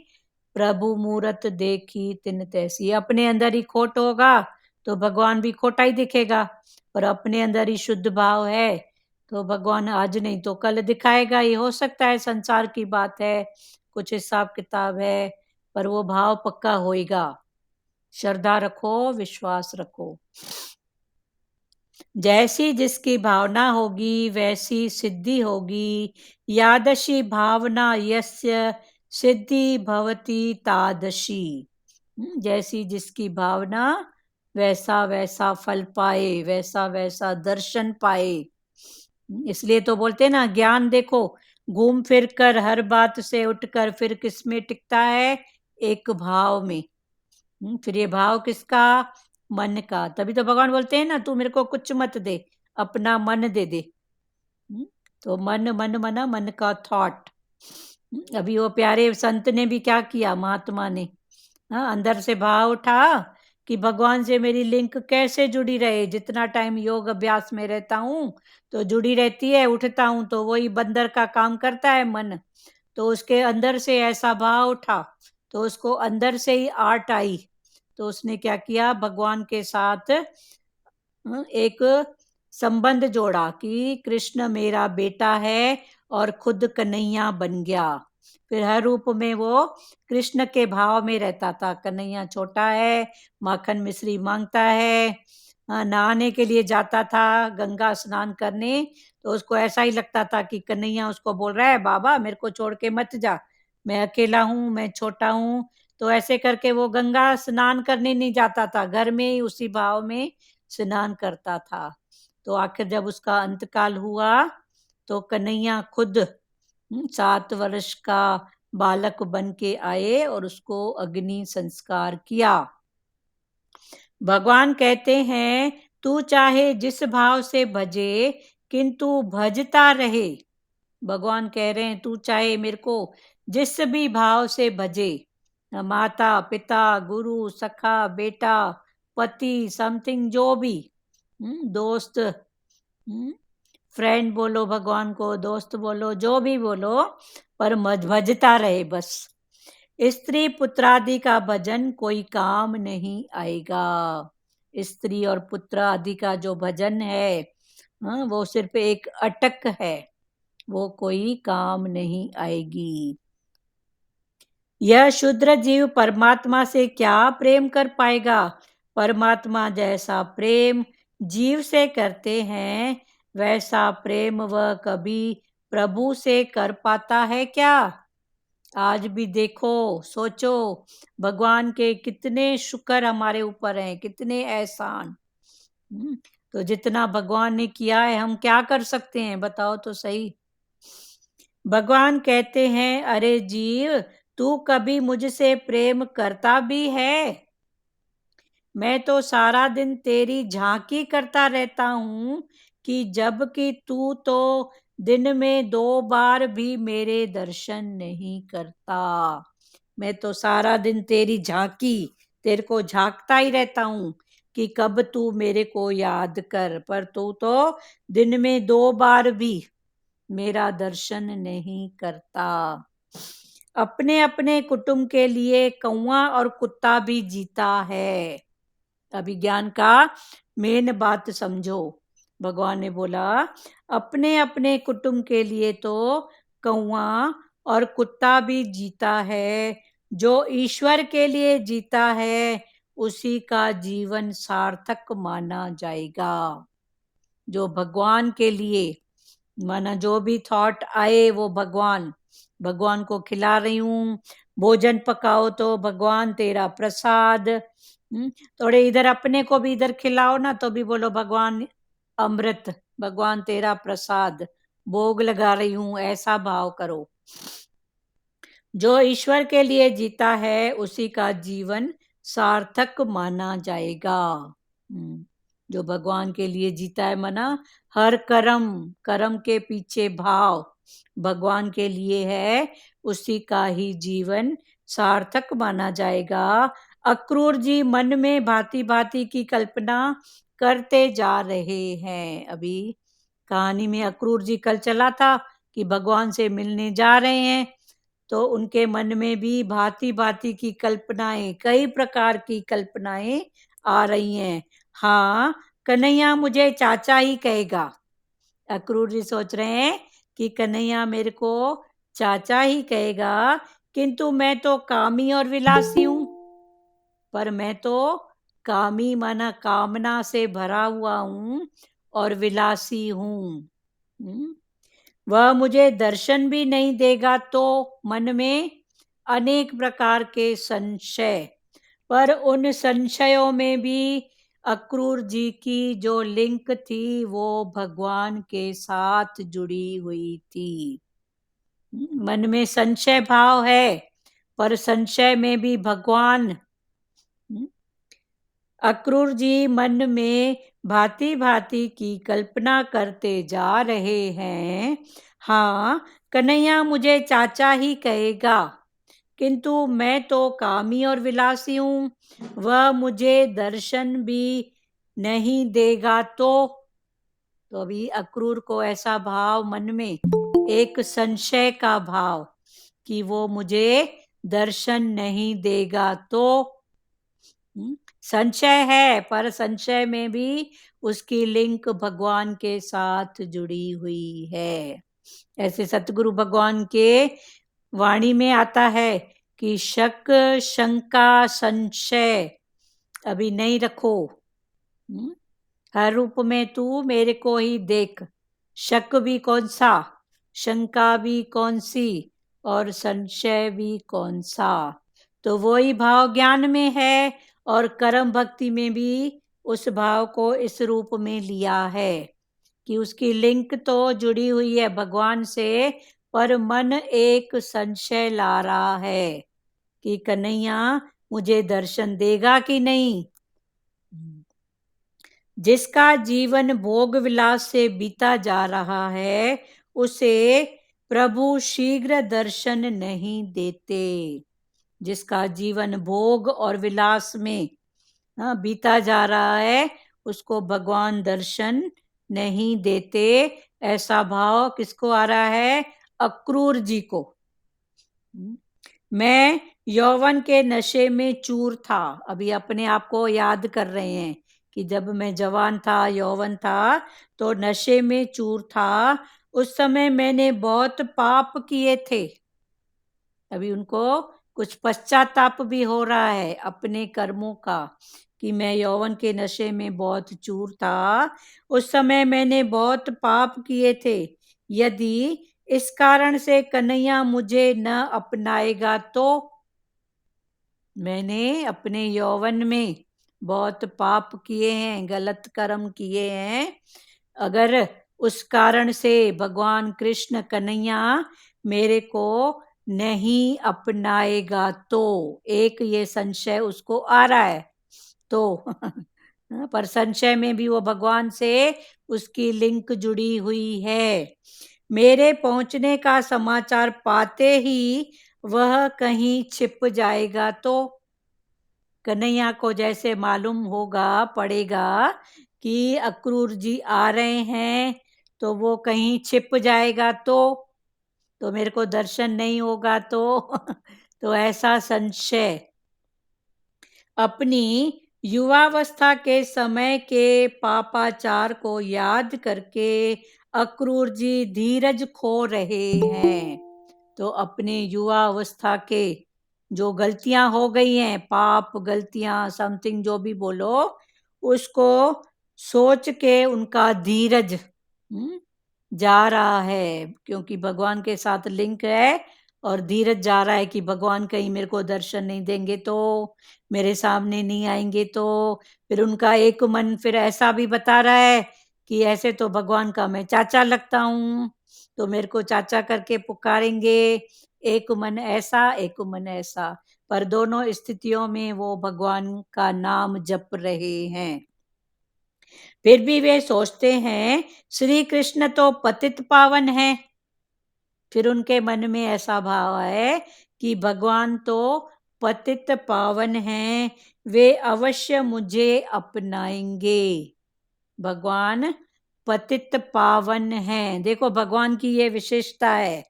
प्रभु मूरत देखी तिन तैसी। अपने अंदर ही खोट होगा तो भगवान भी खोटा ही दिखेगा, और अपने अंदर ही शुद्ध भाव है तो भगवान आज नहीं तो कल दिखाएगा। ये हो सकता है संसार की बात है, कुछ हिसाब किताब है, पर वो भाव पक्का होएगा। श्रद्धा रखो, विश्वास रखो। जैसी जिसकी भावना होगी वैसी सिद्धि होगी। यादशी भावना यस्य सिद्धि भवति तादशी। जैसी जिसकी भावना वैसा वैसा फल पाए, वैसा वैसा दर्शन पाए। इसलिए तो बोलते हैं ना, ज्ञान देखो घूम फिर कर हर बात से उठकर फिर किस में टिकता है, एक भाव में। फिर ये भाव किसका, मन का। तभी तो भगवान बोलते हैं ना, तू मेरे को कुछ मत दे, अपना मन दे दे। तो मन, मन मना मन का थॉट। अभी वो प्यारे संत ने भी क्या किया, महात्मा ने, हाँ, अंदर से भाव उठा कि भगवान से मेरी लिंक कैसे जुड़ी रहे। जितना टाइम योग अभ्यास में रहता हूँ तो जुड़ी रहती है, उठता हूँ तो वही बंदर का काम करता है मन। तो उसके अंदर से ऐसा भाव उठा तो उसको अंदर से ही आर्ट आई। तो उसने क्या किया, भगवान के साथ एक संबंध जोड़ा कि कृष्ण मेरा बेटा है, और खुद कन्हैया बन गया। फिर हर रूप में वो कृष्ण के भाव में रहता था। कन्हैया छोटा है, माखन मिश्री मांगता है, नहाने के लिए जाता था गंगा स्नान करने, तो उसको ऐसा ही लगता था कि कन्हैया उसको बोल रहा है, बाबा मेरे को छोड़ के मत जा, मैं अकेला हूँ, मैं छोटा हूँ। तो ऐसे करके वो गंगा स्नान करने नहीं जाता था, घर में ही उसी भाव में स्नान करता था। तो आखिर जब उसका अंतकाल हुआ तो कन्हैया खुद 7 वर्ष का बालक बन के आए और उसको अग्नि संस्कार किया। भगवान कहते हैं, तू चाहे जिस भाव से भजे किंतु भजता रहे। भगवान कह रहे हैं, तू चाहे मेरे को जिस भी भाव से भजे, माता पिता गुरु सखा बेटा पति समथिंग जो भी, दोस्त, फ्रेंड बोलो भगवान को, दोस्त बोलो, जो भी बोलो, पर भजता रहे बस। स्त्री पुत्रादि का भजन कोई काम नहीं आएगा। स्त्री और पुत्र आदि का जो भजन है, वो सिर्फ एक अटक है, वो कोई काम नहीं आएगी। यह शूद्र जीव परमात्मा से क्या प्रेम कर पाएगा। परमात्मा जैसा प्रेम जीव से करते हैं, वैसा प्रेम वह कभी प्रभु से कर पाता है क्या। आज भी देखो, सोचो, भगवान के कितने शुक्र हमारे ऊपर हैं, कितने एहसान। तो जितना भगवान ने किया है, हम क्या कर सकते हैं, बताओ तो सही। भगवान कहते हैं, अरे जीव, तू कभी मुझसे प्रेम करता भी है। मैं तो सारा दिन तेरी झांकी करता रहता हूँ, कि जबकि तू तो दिन में 2 बार भी मेरे दर्शन नहीं करता। मैं तो सारा दिन तेरी झांकी, तेरे को झांकता ही रहता हूँ कि कब तू मेरे को याद कर, पर तू तो दिन में 2 बार भी मेरा दर्शन नहीं करता। अपने अपने कुटुंब के लिए कौवा और कुत्ता भी जीता है। अभिज्ञान का मेन बात समझो। भगवान ने बोला, अपने अपने कुटुंब के लिए तो कौवा और कुत्ता भी जीता है। जो ईश्वर के लिए जीता है उसी का जीवन सार्थक माना जाएगा। जो भगवान के लिए माना जो भी थॉट आए वो भगवान को खिला रही हूँ, भोजन पकाओ तो भगवान तेरा प्रसाद। थोड़े इधर अपने को भी इधर खिलाओ ना तो भी बोलो भगवान अमृत, भगवान तेरा प्रसाद, भोग लगा रही हूं, ऐसा भाव करो। जो ईश्वर के लिए जीता है उसी का जीवन सार्थक माना जाएगा। जो भगवान के लिए जीता है माना हर कर्म के पीछे भाव भगवान के लिए है, उसी का ही जीवन सार्थक माना जाएगा। अक्रूर जी मन में भांति भांति की कल्पना करते जा रहे हैं। अभी कहानी में अक्रूर जी कल चला था कि भगवान से मिलने जा रहे हैं, तो उनके मन में भी भांति भांति की कल्पनाएं, कई प्रकार की कल्पनाएं आ रही हैं। हाँ, कन्हैया मुझे चाचा ही कहेगा। अक्रूर जी सोच रहे हैं कि कन्हैया मेरे को चाचा ही कहेगा, किंतु मैं तो कामी और विलासी हूं। पर मैं तो कामी माना कामना से भरा हुआ हूं और विलासी हूं। वह मुझे दर्शन भी नहीं देगा तो मन में अनेक प्रकार के संशय, पर उन संशयों में भी अक्रूर जी की जो लिंक थी वो भगवान के साथ जुड़ी हुई थी। मन में संशय भाव है, पर संशय में भी भगवान। अक्रूर जी मन में भांति भांति की कल्पना करते जा रहे हैं। हाँ, कन्हैया मुझे चाचा ही कहेगा, किंतु मैं तो कामी और विलासी हूं, वह मुझे दर्शन भी नहीं देगा तो अभी अक्रूर को ऐसा भाव मन में, एक संशय का भाव कि वो मुझे दर्शन नहीं देगा तो संशय है, पर संशय में भी उसकी लिंक भगवान के साथ जुड़ी हुई है। ऐसे सतगुरु भगवान के वाणी में आता है कि शक शंका संशय अभी नहीं रखो। हर रूप में तू मेरे को ही देख, शक भी कौन सा, शंका भी कौन सी, और संशय भी कौन सा। तो वही भाव ज्ञान में है और कर्म भक्ति में भी उस भाव को इस रूप में लिया है कि उसकी लिंक तो जुड़ी हुई है भगवान से, पर मन एक संशय ला रहा है कि कन्हैया मुझे दर्शन देगा कि नहीं। जिसका जीवन भोग विलास से बीता जा रहा है उसे प्रभु शीघ्र दर्शन नहीं देते। जिसका जीवन भोग और विलास में बीता जा रहा है उसको भगवान दर्शन नहीं देते। ऐसा भाव किसको आ रहा है? अक्रूर जी को। मैं यौवन के नशे में चूर था। अभी अपने आप को याद कर रहे हैं कि जब मैं जवान था, यौवन था, तो नशे में चूर था। उस समय मैंने बहुत पाप किए थे। अभी उनको कुछ पश्चाताप भी हो रहा है अपने कर्मों का कि मैं यौवन के नशे में बहुत चूर था। उस समय मैंने बहुत पाप किए थे। यदि इस कारण से कन्हैया मुझे न अपनाएगा तो मैंने अपने यौवन में बहुत पाप किए हैं, गलत कर्म किए हैं। अगर उस कारण से भगवान कृष्ण कन्हैया मेरे को नहीं अपनाएगा तो, एक ये संशय उसको आ रहा है तो पर संशय में भी वो भगवान से उसकी लिंक जुड़ी हुई है। मेरे पहुंचने का समाचार पाते ही वह कहीं छिप जाएगा तो कन्हैया को जैसे मालूम होगा पड़ेगा कि अक्रूर जी आ रहे हैं तो वो कहीं छिप जाएगा तो मेरे को दर्शन नहीं होगा तो ऐसा संशय। अपनी युवावस्था के समय के पापाचार को याद करके अक्रूर जी धीरज खो रहे हैं। तो अपने युवा अवस्था के जो गलतियां हो गई हैं, पाप गलतियां समथिंग जो भी बोलो, उसको सोच के उनका धीरज जा रहा है, क्योंकि भगवान के साथ लिंक है और धीरज जा रहा है कि भगवान कहीं मेरे को दर्शन नहीं देंगे तो, मेरे सामने नहीं आएंगे तो। फिर उनका एक मन फिर ऐसा भी बता रहा है कि ऐसे तो भगवान का मैं चाचा लगता हूँ, तो मेरे को चाचा करके पुकारेंगे। एक मन ऐसा, एक मन ऐसा, पर दोनों स्थितियों में वो भगवान का नाम जप रहे हैं। फिर भी वे सोचते हैं श्री कृष्ण तो पतित पावन है। फिर उनके मन में ऐसा भाव है कि भगवान तो पतित पावन हैं, वे अवश्य मुझे अपनाएंगे। भगवान पतित पावन हैं, देखो भगवान की ये विशेषता है।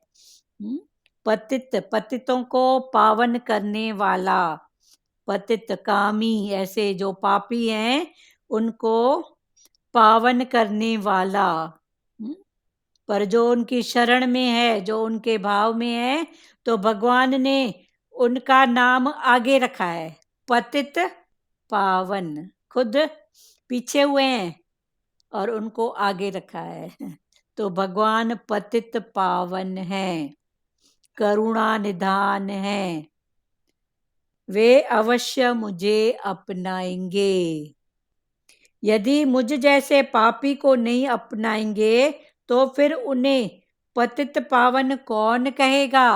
पतित, पतितों को पावन करने वाला, पतित कामी, ऐसे जो पापी हैं उनको पावन करने वाला। पर जो उनकी शरण में है, जो उनके भाव में है, तो भगवान ने उनका नाम आगे रखा है, पतित पावन। खुद पीछे हुए हैं और उनको आगे रखा है। तो भगवान पतित पावन हैं, करुणा निधान हैं, वे अवश्य मुझे अपनाएंगे। यदि मुझ जैसे पापी को नहीं अपनाएंगे तो फिर उन्हें पतित पावन कौन कहेगा।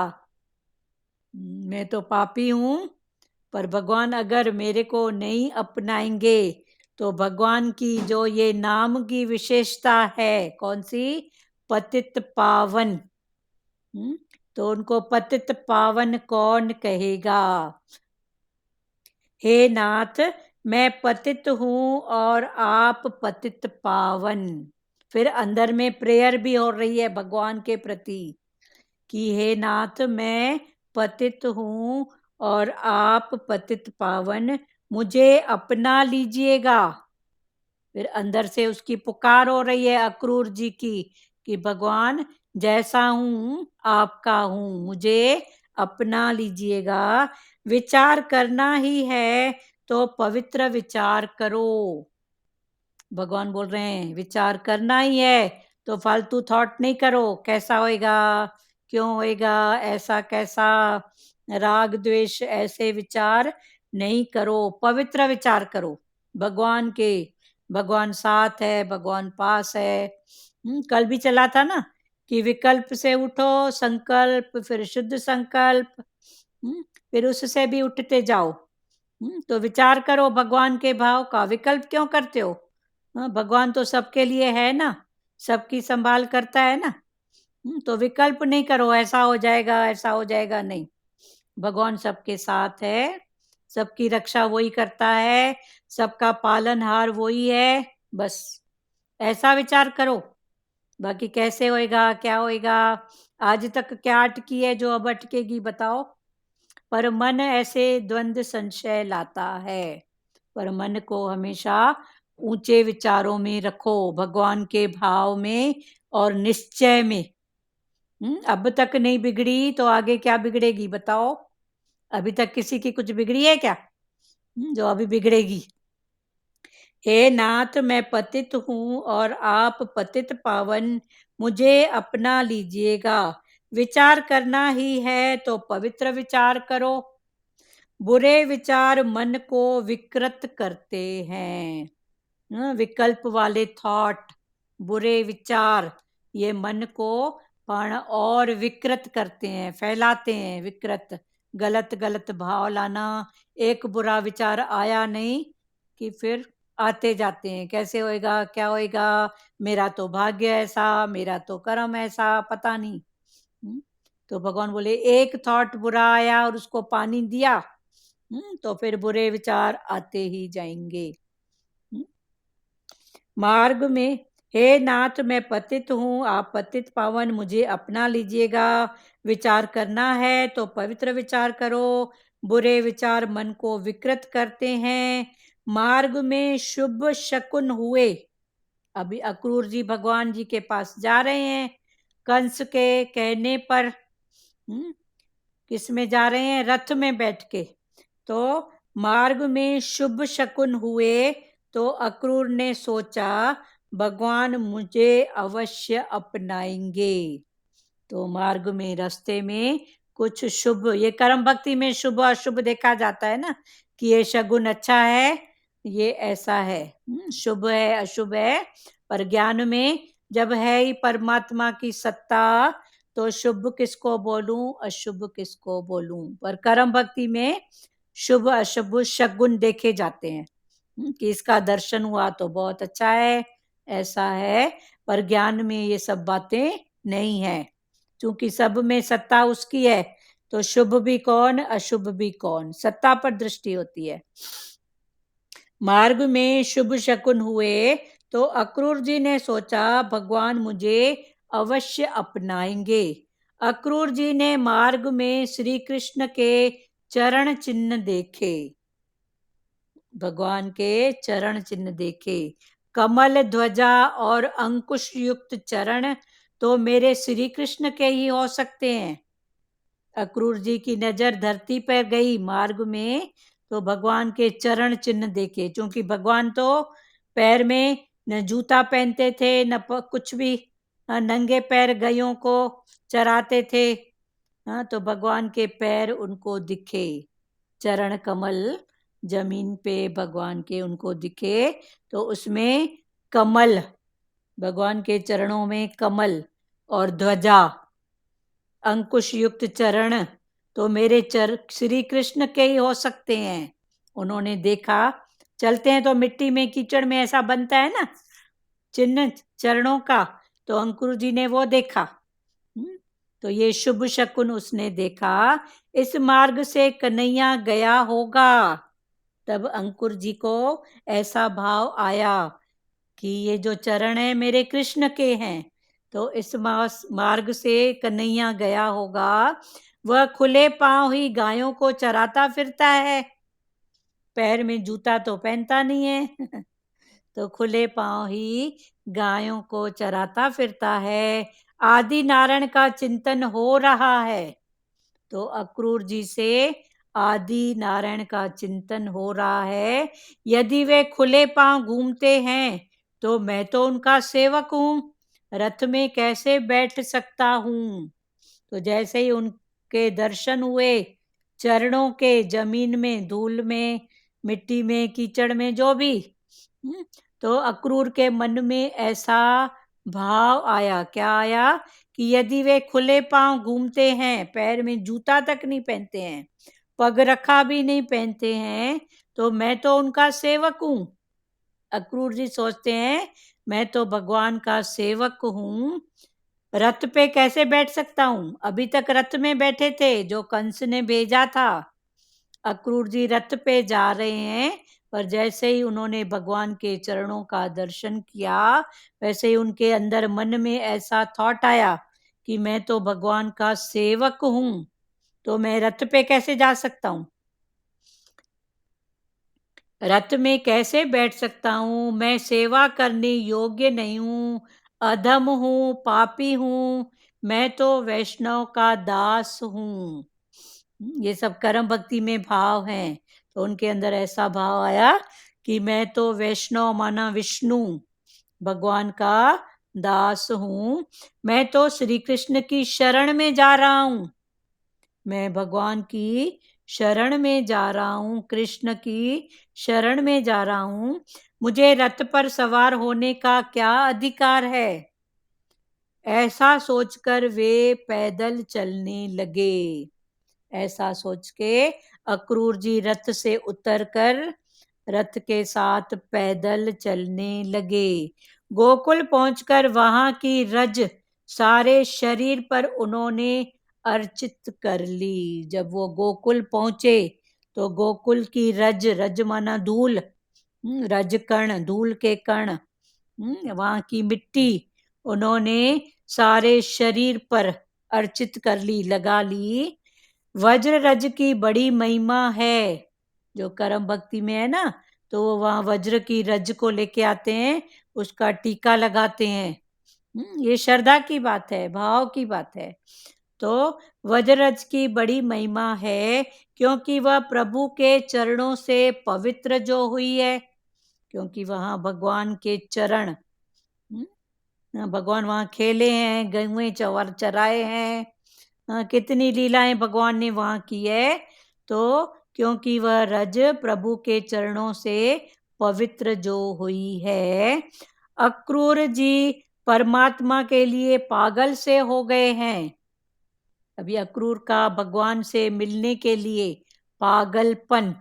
मैं तो पापी हूं, पर भगवान अगर मेरे को नहीं अपनाएंगे तो भगवान की जो ये नाम की विशेषता है, कौन सी, पतित पावन, तो उनको पतित पावन कौन कहेगा। हे नाथ, मैं पतित हूं और आप पतित पावन। फिर अंदर में प्रेयर भी हो रही है भगवान के प्रति कि हे नाथ, मैं पतित हूं और आप पतित पावन, मुझे अपना लीजिएगा। फिर अंदर से उसकी पुकार हो रही है अक्रूर जी की कि भगवान जैसा हूं आपका हूं, मुझे अपना लीजिएगा। विचार करना ही है तो पवित्र विचार करो। भगवान बोल रहे हैं विचार करना ही है तो फालतू थॉट नहीं करो, कैसा होएगा, क्यों होएगा, ऐसा कैसा, राग द्वेष ऐसे विचार नहीं करो, पवित्र विचार करो भगवान के। भगवान साथ है, भगवान पास है। कल भी चला था ना कि विकल्प से उठो, संकल्प, फिर शुद्ध संकल्प, फिर उससे भी उठते जाओ। तो विचार करो भगवान के भाव का, विकल्प क्यों करते हो। भगवान तो सबके लिए है ना, सबकी संभाल करता है ना। तो विकल्प नहीं करो ऐसा हो जाएगा ऐसा हो जाएगा, नहीं। भगवान सबके साथ है, सबकी रक्षा वही करता है, सबका पालनहार वही है, बस ऐसा विचार करो। बाकी कैसे होएगा, क्या होएगा, आज तक क्या अटकी है जो अब अटकेगी बताओ। पर मन ऐसे द्वंद्व संशय लाता है, पर मन को हमेशा ऊंचे विचारों में रखो, भगवान के भाव में और निश्चय में। अब तक नहीं बिगड़ी तो आगे क्या बिगड़ेगी बताओ। अभी तक किसी की कुछ बिगड़ी है क्या जो अभी बिगड़ेगी। हे नाथ, मैं पतित हूं और आप पतित पावन, मुझे अपना लीजिएगा। विचार करना ही है तो पवित्र विचार करो। बुरे विचार मन को विकृत करते हैं। विकल्प वाले थॉट, बुरे विचार, ये मन को पण और विकृत करते हैं, फैलाते हैं विकृत, गलत गलत भाव लाना। एक बुरा विचार आया नहीं कि फिर आते जाते हैं, कैसे होएगा, क्या होएगा, मेरा तो भाग्य ऐसा, मेरा तो कर्म ऐसा, पता नहीं। तो भगवान बोले एक थॉट बुरा आया और उसको पानी दिया, तो फिर बुरे विचार आते ही जाएंगे। मार्ग में, हे नाथ, मैं पतित हूँ, आप पतित पावन, मुझे अपना लीजिएगा। विचार करना है तो पवित्र विचार करो। बुरे विचार मन को विकृत करते हैं। मार्ग में शुभ शकुन हुए। अभी अक्रूर जी भगवान जी के पास जा रहे हैं कंस के कहने पर, किस में जा रहे हैं? रथ में बैठ के। तो मार्ग में शुभ शकुन हुए तो अक्रूर ने सोचा भगवान मुझे अवश्य अपनाएंगे। तो मार्ग में, रास्ते में कुछ शुभ, ये कर्म भक्ति में शुभ अशुभ देखा जाता है ना, कि ये शगुन अच्छा है, ये ऐसा है, शुभ है अशुभ है। पर ज्ञान में जब है ही परमात्मा की सत्ता, तो शुभ किसको बोलूं अशुभ किसको बोलूं। पर कर्म भक्ति में शुभ अशुभ शगुन देखे जाते हैं, कि इसका दर्शन हुआ तो बहुत अच्छा है, ऐसा है। पर ज्ञान में ये सब बातें नहीं है, क्योंकि सब में सत्ता उसकी है, तो शुभ भी कौन अशुभ भी कौन, सत्ता पर दृष्टि होती है। मार्ग में शुभ शकुन हुए तो अक्रूर जी ने सोचा भगवान मुझे अवश्य अपनाएंगे। अक्रूर जी ने मार्ग में श्री कृष्ण के चरण चिन्ह देखे, भगवान के चरण चिन्ह देखे। कमल ध्वजा और अंकुश युक्त चरण तो मेरे श्री कृष्ण के ही हो सकते हैं। अक्रूर जी की नजर धरती पर गई मार्ग में, तो भगवान के चरण चिन्ह देखे, क्योंकि भगवान तो पैर में न जूता पहनते थे न कुछ भी, नंगे पैर गायों को चराते थे। हाँ, तो भगवान के पैर उनको दिखे, चरण कमल जमीन पे भगवान के उनको दिखे, तो उसमें कमल, भगवान के चरणों में कमल, और ध्वजा अंकुश युक्त चरण तो मेरे श्री कृष्ण के ही हो सकते हैं। उन्होंने देखा, चलते हैं तो मिट्टी में कीचड़ में ऐसा बनता है ना चिन्ह चरणों का, तो अंकुर जी ने वो देखा। तो ये शुभ शकुन उसने देखा, इस मार्ग से कन्हैया गया होगा। तब अंकुर जी को ऐसा भाव आया कि ये जो चरण है मेरे कृष्ण के हैं, तो इस मार्ग से कन्हैया गया होगा। वह खुले पांव ही गायों को चराता फिरता है, पैर में जूता तो पहनता नहीं है तो खुले पांव ही गायों को चराता फिरता है। आदि नारायण का चिंतन हो रहा है, तो अक्रूर जी से आदि नारायण का चिंतन हो रहा है। यदि वे खुले पांव घूमते हैं तो मैं तो उनका सेवक हूँ, रथ में कैसे बैठ सकता हूँ। तो जैसे ही उनके दर्शन हुए चरणों के, जमीन में, धूल में, मिट्टी में, कीचड़ में, जो भी, तो अक्रूर के मन में ऐसा भाव आया, क्या आया, कि यदि वे खुले पांव घूमते हैं, पैर में जूता तक नहीं पहनते हैं, पग रखा भी नहीं पहनते हैं, तो मैं तो उनका सेवक हूँ। अक्रूर जी सोचते हैं मैं तो भगवान का सेवक हूँ, रथ पे कैसे बैठ सकता हूँ। अभी तक रथ में बैठे थे जो कंस ने भेजा था, अक्रूर जी रथ पे जा रहे हैं। पर जैसे ही उन्होंने भगवान के चरणों का दर्शन किया, वैसे ही उनके अंदर मन में ऐसा थॉट आया कि मैं तो भगवान का सेवक हूँ, तो मैं रथ पे कैसे जा सकता हूँ, रथ में कैसे बैठ सकता हूँ, मैं सेवा करने योग्य नहीं हूँ, अधम हूँ, पापी हूँ, मैं तो वैष्णव का दास हूँ। ये सब कर्म भक्ति में भाव हैं, तो उनके अंदर ऐसा भाव आया कि मैं तो वैष्णव माना विष्णु भगवान का दास हूँ, मैं तो श्री कृष्ण की शरण में जा रहा हूँ, मैं भगवान की शरण में जा रहा हूँ, कृष्ण की शरण में जा रहा हूँ, मुझे रथ पर सवार होने का क्या अधिकार है। ऐसा सोचकर वे पैदल चलने लगे। ऐसा सोच के अक्रूर जी रथ से उतरकर रथ के साथ पैदल चलने लगे। गोकुल पहुंचकर वहां की रज सारे शरीर पर उन्होंने अर्चित कर ली। जब वो गोकुल पहुंचे तो गोकुल की रज, रज माना धूल, रज कण, धूल के कण, वहां की मिट्टी उन्होंने सारे शरीर पर अर्चित कर ली, लगा ली। वज्र रज की बड़ी महिमा है, जो कर्म भक्ति में है ना, तो वो वहां वज्र की रज को लेके आते हैं, उसका टीका लगाते हैं। ये श्रद्धा की बात है, भाव की बात है। तो वज्रज की बड़ी महिमा है, क्योंकि वह प्रभु के चरणों से पवित्र जो हुई है, क्योंकि वहां भगवान के चरण, भगवान वहां खेले हैं, गए चवर चराए हैं, कितनी लीलाएं भगवान ने वहां की है। तो क्योंकि वह रज प्रभु के चरणों से पवित्र जो हुई है। अक्रूर जी परमात्मा के लिए पागल से हो गए हैं। अभी अक्रूर का भगवान से मिलने के लिए पागलपन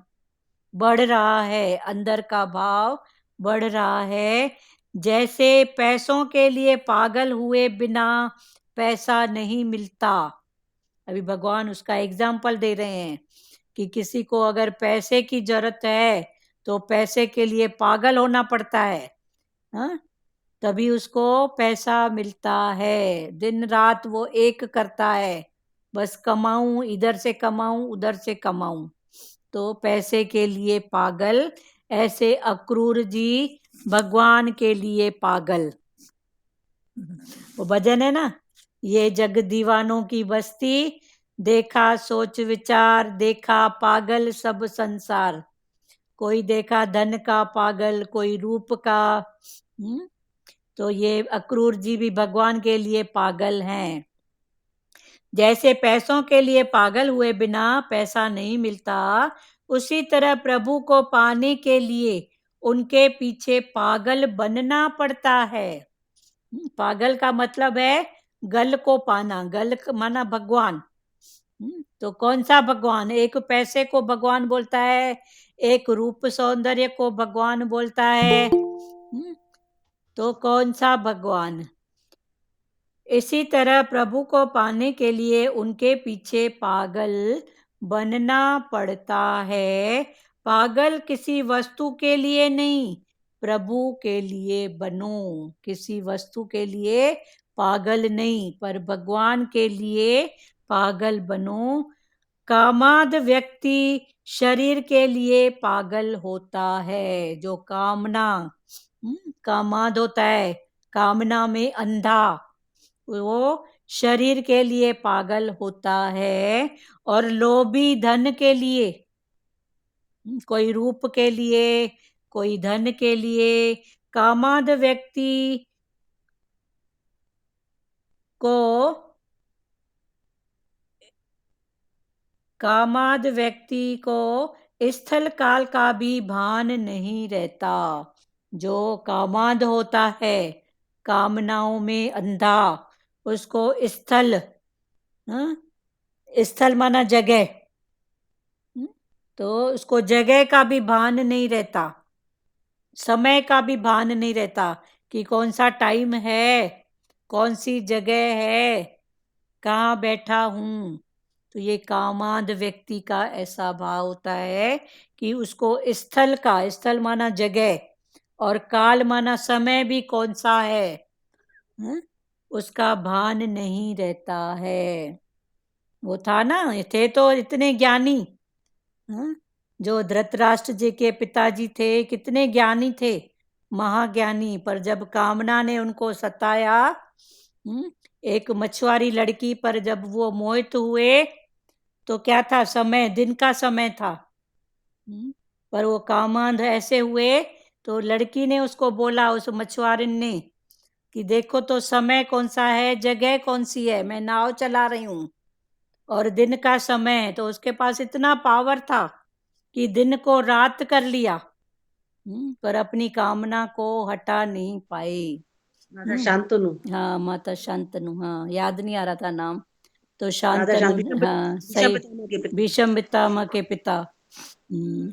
बढ़ रहा है, अंदर का भाव बढ़ रहा है। जैसे पैसों के लिए पागल हुए बिना पैसा नहीं मिलता। अभी भगवान उसका एग्जाम्पल दे रहे हैं कि किसी को अगर पैसे की जरूरत है तो पैसे के लिए पागल होना पड़ता है, हाँ, तभी उसको पैसा मिलता है। दिन रात वो एक करता है, बस कमाऊं, इधर से कमाऊं, उधर से कमाऊं, तो पैसे के लिए पागल। ऐसे अक्रूर जी भगवान के लिए पागल। वो भजन है ना, ये जग दीवानों की बस्ती, देखा सोच विचार, देखा पागल सब संसार। कोई देखा धन का पागल, कोई रूप का। तो ये अक्रूर जी भी भगवान के लिए पागल हैं। जैसे पैसों के लिए पागल हुए बिना पैसा नहीं मिलता, उसी तरह प्रभु को पाने के लिए उनके पीछे पागल बनना पड़ता है। पागल का मतलब है गल को पाना, गल माना भगवान। तो कौन सा भगवान? एक पैसे को भगवान बोलता है, एक रूप सौंदर्य को भगवान बोलता है। तो कौन सा भगवान? इसी तरह प्रभु को पाने के लिए उनके पीछे पागल बनना पड़ता है। पागल किसी वस्तु के लिए नहीं, प्रभु के लिए बनो। किसी वस्तु के लिए पागल नहीं, पर भगवान के लिए पागल बनो। कामाद व्यक्ति शरीर के लिए पागल होता है। जो कामना, कामाद होता है, कामना में अंधा, वो शरीर के लिए पागल होता है। और लोभी धन के लिए, कोई रूप के लिए, कोई धन के लिए। कामाद व्यक्ति को कामाद व्यक्ति को स्थल काल का भी भान नहीं रहता। जो कामाद होता है, कामनाओं में अंधा, उसको स्थल, स्थल माना जगह, तो उसको जगह का भी भान नहीं रहता, समय का भी भान नहीं रहता कि कौन सा टाइम है, कौन सी जगह है, कहाँ बैठा हूं। तो ये कामाद व्यक्ति का ऐसा भाव होता है कि उसको स्थल का, स्थल माना जगह, और काल माना समय भी कौन सा है, उसका भान नहीं रहता है। वो था ना, थे तो इतने ज्ञानी, जो धृतराष्ट्र जी के पिताजी थे, कितने ज्ञानी थे, महाज्ञानी, पर जब कामना ने उनको सताया, एक मछुआरी लड़की पर जब वो मोहित हुए, तो क्या था, समय, दिन का समय था, पर वो कामांध ऐसे हुए, तो लड़की ने उसको बोला, उस मछुआरिन ने, कि देखो तो समय कौन सा है, जगह कौन सी है, मैं नाव चला रही हूं और दिन का समय है। तो उसके पास इतना पावर था कि दिन को रात कर लिया, पर अपनी कामना को हटा नहीं पाए। माता शांतनु। हाँ, माता शांतनु, हाँ, याद नहीं आ रहा था नाम। तो राधा शांतनु, हाँ विषम सही, पितामह के पिता। भीष्म पितामह के पिता।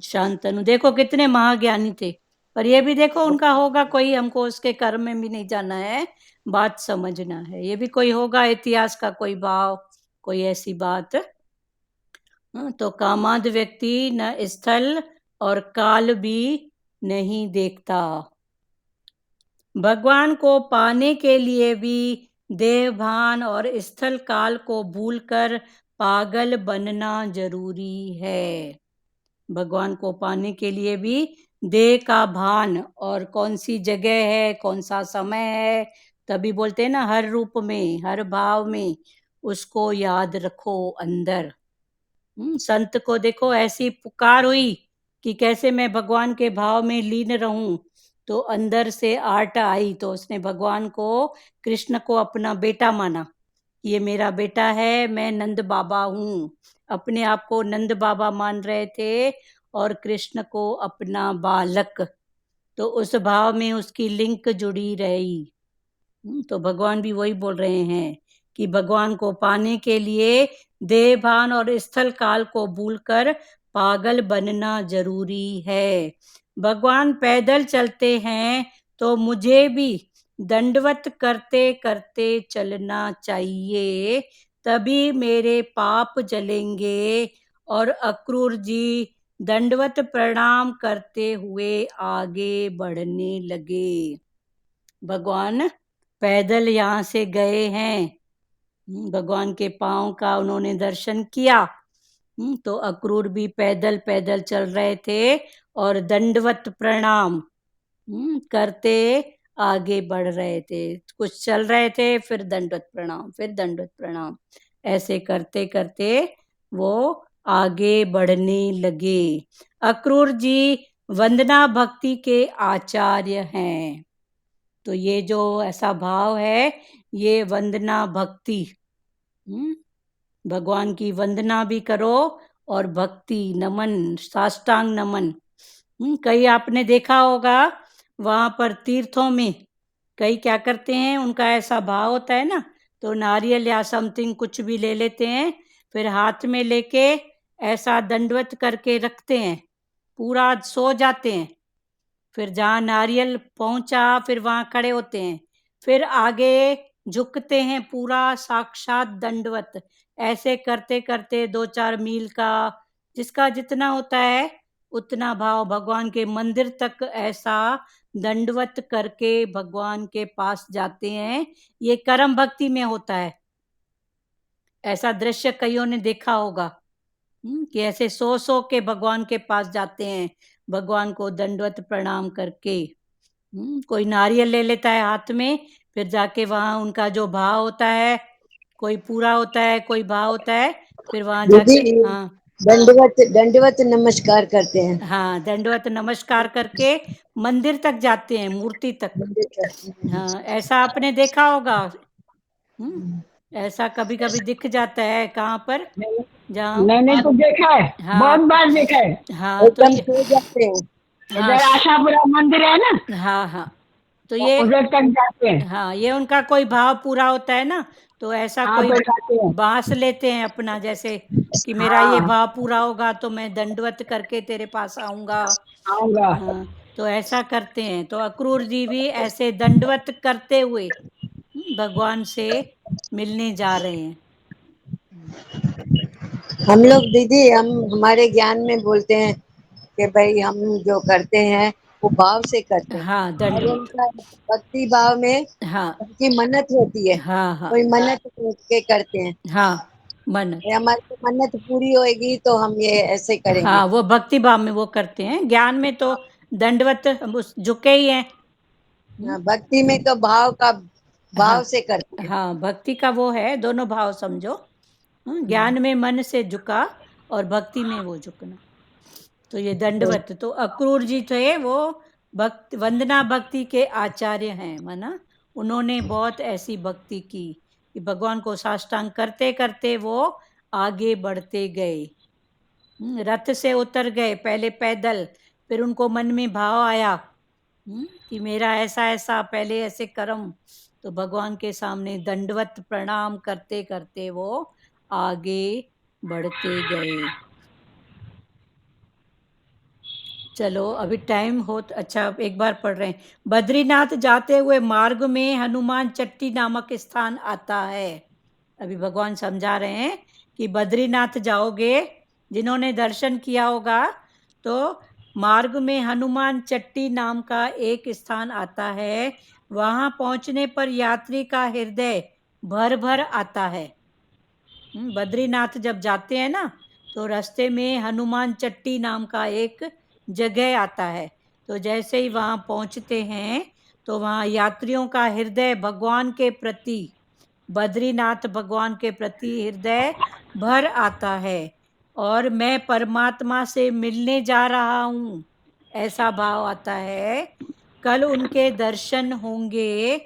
शांतनु देखो कितने महाज्ञानी थे, पर ये भी देखो उनका होगा कोई, हमको उसके कर्म में भी नहीं जाना है, बात समझना है। ये भी कोई होगा इतिहास का कोई भाव, कोई ऐसी बात। तो कामाद व्यक्ति न स्थल और काल भी नहीं देखता। भगवान को पाने के लिए भी देह भान और स्थल काल को भूलकर पागल बनना जरूरी है। भगवान को पाने के लिए भी देह का भान और कौन सी जगह है, कौन सा समय है, तभी बोलते हैं ना, हर रूप में, हर भाव में उसको याद रखो अंदर। संत को देखो ऐसी पुकार हुई कि कैसे मैं भगवान के भाव में लीन रहूं, तो अंदर से आर्ट आई, तो उसने भगवान को, कृष्ण को अपना बेटा माना। ये मेरा बेटा है, मैं नंद बाबा हूँ। अपने आप को नंद बाबा मान रहे थे और कृष्ण को अपना बालक। तो उस भाव में उसकी लिंक जुड़ी रही। तो भगवान भी वही बोल रहे हैं कि भगवान को पाने के लिए देह भान और स्थल काल को भूलकर पागल बनना जरूरी है। भगवान पैदल चलते हैं तो मुझे भी दंडवत करते करते चलना चाहिए, तभी मेरे पाप जलेंगे। और अक्रूर जी दंडवत प्रणाम करते हुए आगे बढ़ने लगे। भगवान पैदल यहाँ से गए हैं, भगवान के पांव का उन्होंने दर्शन किया। तो अक्रूर भी पैदल पैदल चल रहे थे और दंडवत प्रणाम करते आगे बढ़ रहे थे। कुछ चल रहे थे, फिर दंडवत प्रणाम, फिर दंडवत प्रणाम, ऐसे करते करते वो आगे बढ़ने लगे। अक्रूर जी वंदना भक्ति के आचार्य हैं। तो ये जो ऐसा भाव है, ये वंदना भक्ति, भगवान की वंदना भी करो और भक्ति, नमन, साष्टांग नमन। कई आपने देखा होगा वहां पर तीर्थों में कई क्या करते हैं, उनका ऐसा भाव होता है ना, तो नारियल या समथिंग कुछ भी ले लेते हैं, फिर हाथ में लेके ऐसा दंडवत करके रखते हैं, पूरा सो जाते हैं। फिर जहाँ नारियल पहुंचा फिर वहां खड़े होते हैं, फिर आगे झुकते हैं, पूरा साक्षात दंडवत। ऐसे करते करते 2-4 मील का, जिसका जितना होता है उतना भाव, भगवान के मंदिर तक ऐसा दंडवत करके भगवान के पास जाते हैं। ये कर्म भक्ति में होता है। ऐसा दृश्य कईयों ने देखा होगा कि ऐसे सो सो के भगवान के पास जाते हैं, भगवान को दंडवत प्रणाम करके। कोई नारियल ले लेता है हाथ में, फिर जाके वहां उनका जो भाव होता है, कोई पूरा होता है, कोई भाव होता है, फिर वहां जाके दीदी हाँ दंडवत दंडवत नमस्कार करते हैं। हाँ दंडवत नमस्कार करके मंदिर तक जाते हैं, मूर्ति तक। हाँ ऐसा आपने देखा होगा। ऐसा कभी कभी दिख जाता है कहाँ पर, जहाँ मैंने तो देखा है, बहुत हाँ बार देखा है। हाँ तो एकदम ये सो जाते हैं। हाँ इधर आशापुरा मंदिर है ना, हाँ हाँ तो ये उधर तक जाते हैं। हाँ ये उनका कोई भाव पूरा होता है ना, तो ऐसा हाँ कोई तो जाते हैं। बांस लेते हैं अपना, जैसे कि मेरा ये हाँ, भाव पूरा होगा तो मैं दंडवत करके तेरे पास आऊंगा। आऊंगा। हाँ तो ऐसा करते हैं। तो अक्रूर जी भी ऐसे दंडवत करते हुए भगवान से मिलने जा रहे हैं। हम तो लोग दीदी हम हमारे ज्ञान में बोलते हैं कि भाई हम जो करते हैं वो भाव से करते हैं, हाँ और दंडवत, उनका भक्ति भाव में हाँ उनकी मन्नत होती है, हाँ हाँ कोई मन्नत के करते हैं। हाँ मन्नत, ये हमारी मन्नत पूरी होएगी तो हम ये ऐसे करेंगे। हाँ वो भक्ति भाव में वो करते हैं। ज्ञान में तो दंडवत हम उस झुके ही हैं। हाँ, भक्ति में तो भाव का हाँ भाव से करते हैं। हाँ भक्ति का वो है, दोनों भाव समझो। ज्ञान में मन से झुका और भक्ति में वो झुकना, तो ये दंडवत। तो अक्रूर जी थे वो भक्त वंदना भक्ति के आचार्य हैं, माना उन्होंने बहुत ऐसी भक्ति की कि भगवान को साष्टांग करते करते वो आगे बढ़ते गए। रथ से उतर गए, पहले पैदल, फिर उनको मन में भाव आया कि मेरा ऐसा ऐसा पहले ऐसे कर्म, तो भगवान के सामने दंडवत प्रणाम करते करते वो आगे बढ़ते गए। चलो अभी टाइम हो तो अच्छा एक बार पढ़ रहे हैं। बद्रीनाथ जाते हुए मार्ग में हनुमान चट्टी नामक स्थान आता है। अभी भगवान समझा रहे हैं कि बद्रीनाथ जाओगे, जिन्होंने दर्शन किया होगा, तो मार्ग में हनुमान चट्टी नाम का एक स्थान आता है। वहां पहुंचने पर यात्री का हृदय भर भर आता है। बद्रीनाथ जब जाते हैं ना, तो रास्ते में हनुमान चट्टी नाम का एक जगह आता है। तो जैसे ही वहां पहुंचते हैं तो वहां यात्रियों का हृदय भगवान के प्रति बद्रीनाथ भगवान के प्रति हृदय भर आता है और मैं परमात्मा से मिलने जा रहा हूँ, ऐसा भाव आता है। कल उनके दर्शन होंगे,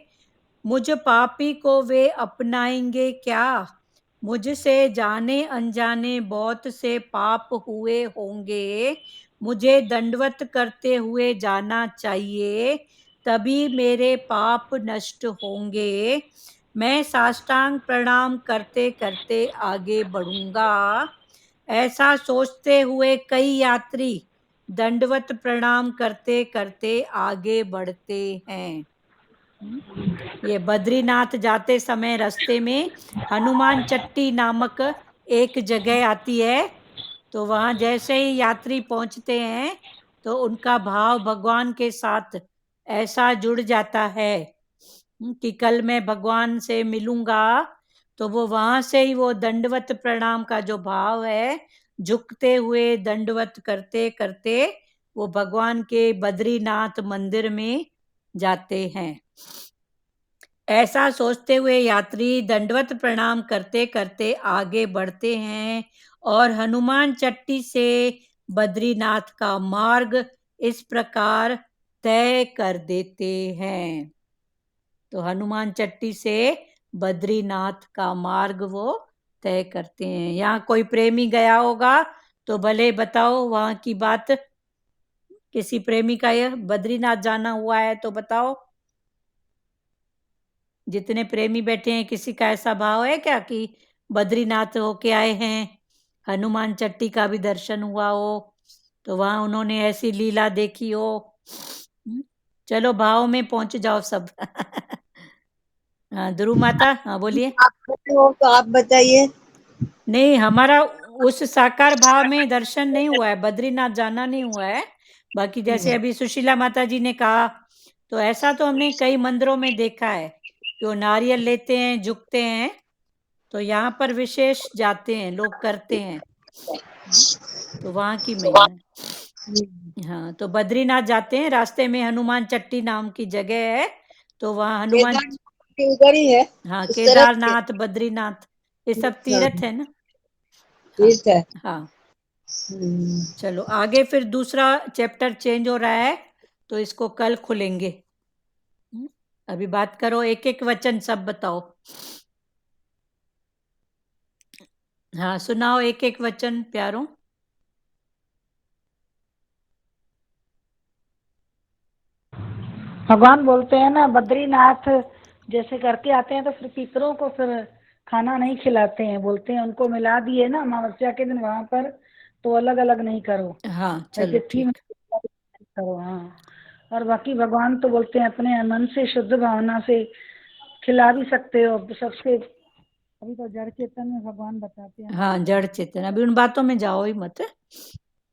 मुझ पापी को वे अपनाएंगे क्या? मुझसे जाने अनजाने बहुत से पाप हुए होंगे, मुझे दंडवत करते हुए जाना चाहिए, तभी मेरे पाप नष्ट होंगे। मैं साष्टांग प्रणाम करते करते आगे बढ़ूंगा। ऐसा सोचते हुए कई यात्री दंडवत प्रणाम करते करते आगे बढ़ते हैं। ये बद्रीनाथ जाते समय रास्ते में हनुमान चट्टी नामक एक जगह आती है, तो वहां जैसे ही यात्री पहुंचते हैं तो उनका भाव भगवान के साथ ऐसा जुड़ जाता है कि कल मैं भगवान से मिलूंगा, तो वो वहां से ही वो दंडवत प्रणाम का जो भाव है, झुकते हुए दंडवत करते करते वो भगवान के बद्रीनाथ मंदिर में जाते हैं। ऐसा सोचते हुए यात्री दंडवत प्रणाम करते करते आगे बढ़ते हैं और हनुमान चट्टी से बद्रीनाथ का मार्ग इस प्रकार तय कर देते हैं। तो हनुमान चट्टी से बद्रीनाथ का मार्ग वो तय करते हैं। यहाँ कोई प्रेमी गया होगा तो भले बताओ वहां की बात, किसी प्रेमी का यह बद्रीनाथ जाना हुआ है तो बताओ। जितने प्रेमी बैठे हैं किसी का ऐसा भाव है क्या कि बद्रीनाथ होके आए हैं, हनुमान चट्टी का भी दर्शन हुआ हो, तो वहां उन्होंने ऐसी लीला देखी हो? चलो भाव में पहुंच जाओ सब। हाँ ध्रुव माता, हाँ बोलिए। आप करते हो तो आप बताइए। नहीं, हमारा उस साकार भाव में दर्शन नहीं हुआ है, बद्रीनाथ जाना नहीं हुआ है। बाकी जैसे अभी सुशीला माता जी ने कहा, तो ऐसा तो हमने कई मंदिरों में देखा है कि वो नारियल लेते हैं, झुकते हैं, तो यहाँ पर विशेष जाते हैं लोग, करते हैं, तो वहां की महिमा है। हाँ, तो बद्रीनाथ जाते हैं, रास्ते में हनुमान चट्टी नाम की जगह है, तो वहाँ हनुमान, केदारनाथ के उधर ही है, हाँ उस तरफ से। केदारनाथ बद्रीनाथ ये सब हाँ, तीर्थ है ना। हाँ ठीक है। हाँ, चलो आगे फिर दूसरा चैप्टर चेंज हो रहा है, तो इसको कल खुलेंगे। अभी बात करो, एक एक वचन सब बताओ। हाँ सुनाओ एक एक वचन प्यारों। भगवान बोलते हैं ना, बद्रीनाथ जैसे करके आते हैं तो फिर पितरों को फिर खाना नहीं खिलाते हैं, बोलते हैं उनको मिला दिए ना अमावस्या के दिन वहां पर, तो अलग अलग नहीं करो, हाँ चलो तिथि में ठीक। करो। हाँ, और बाकी भगवान तो बोलते हैं अपने मन से शुद्ध भावना से खिला भी सकते हो सबसे। अभी तो जड़ चेतन में भगवान बताते हैं। हाँ जड़ चेतन, अभी उन बातों में जाओ ही मत,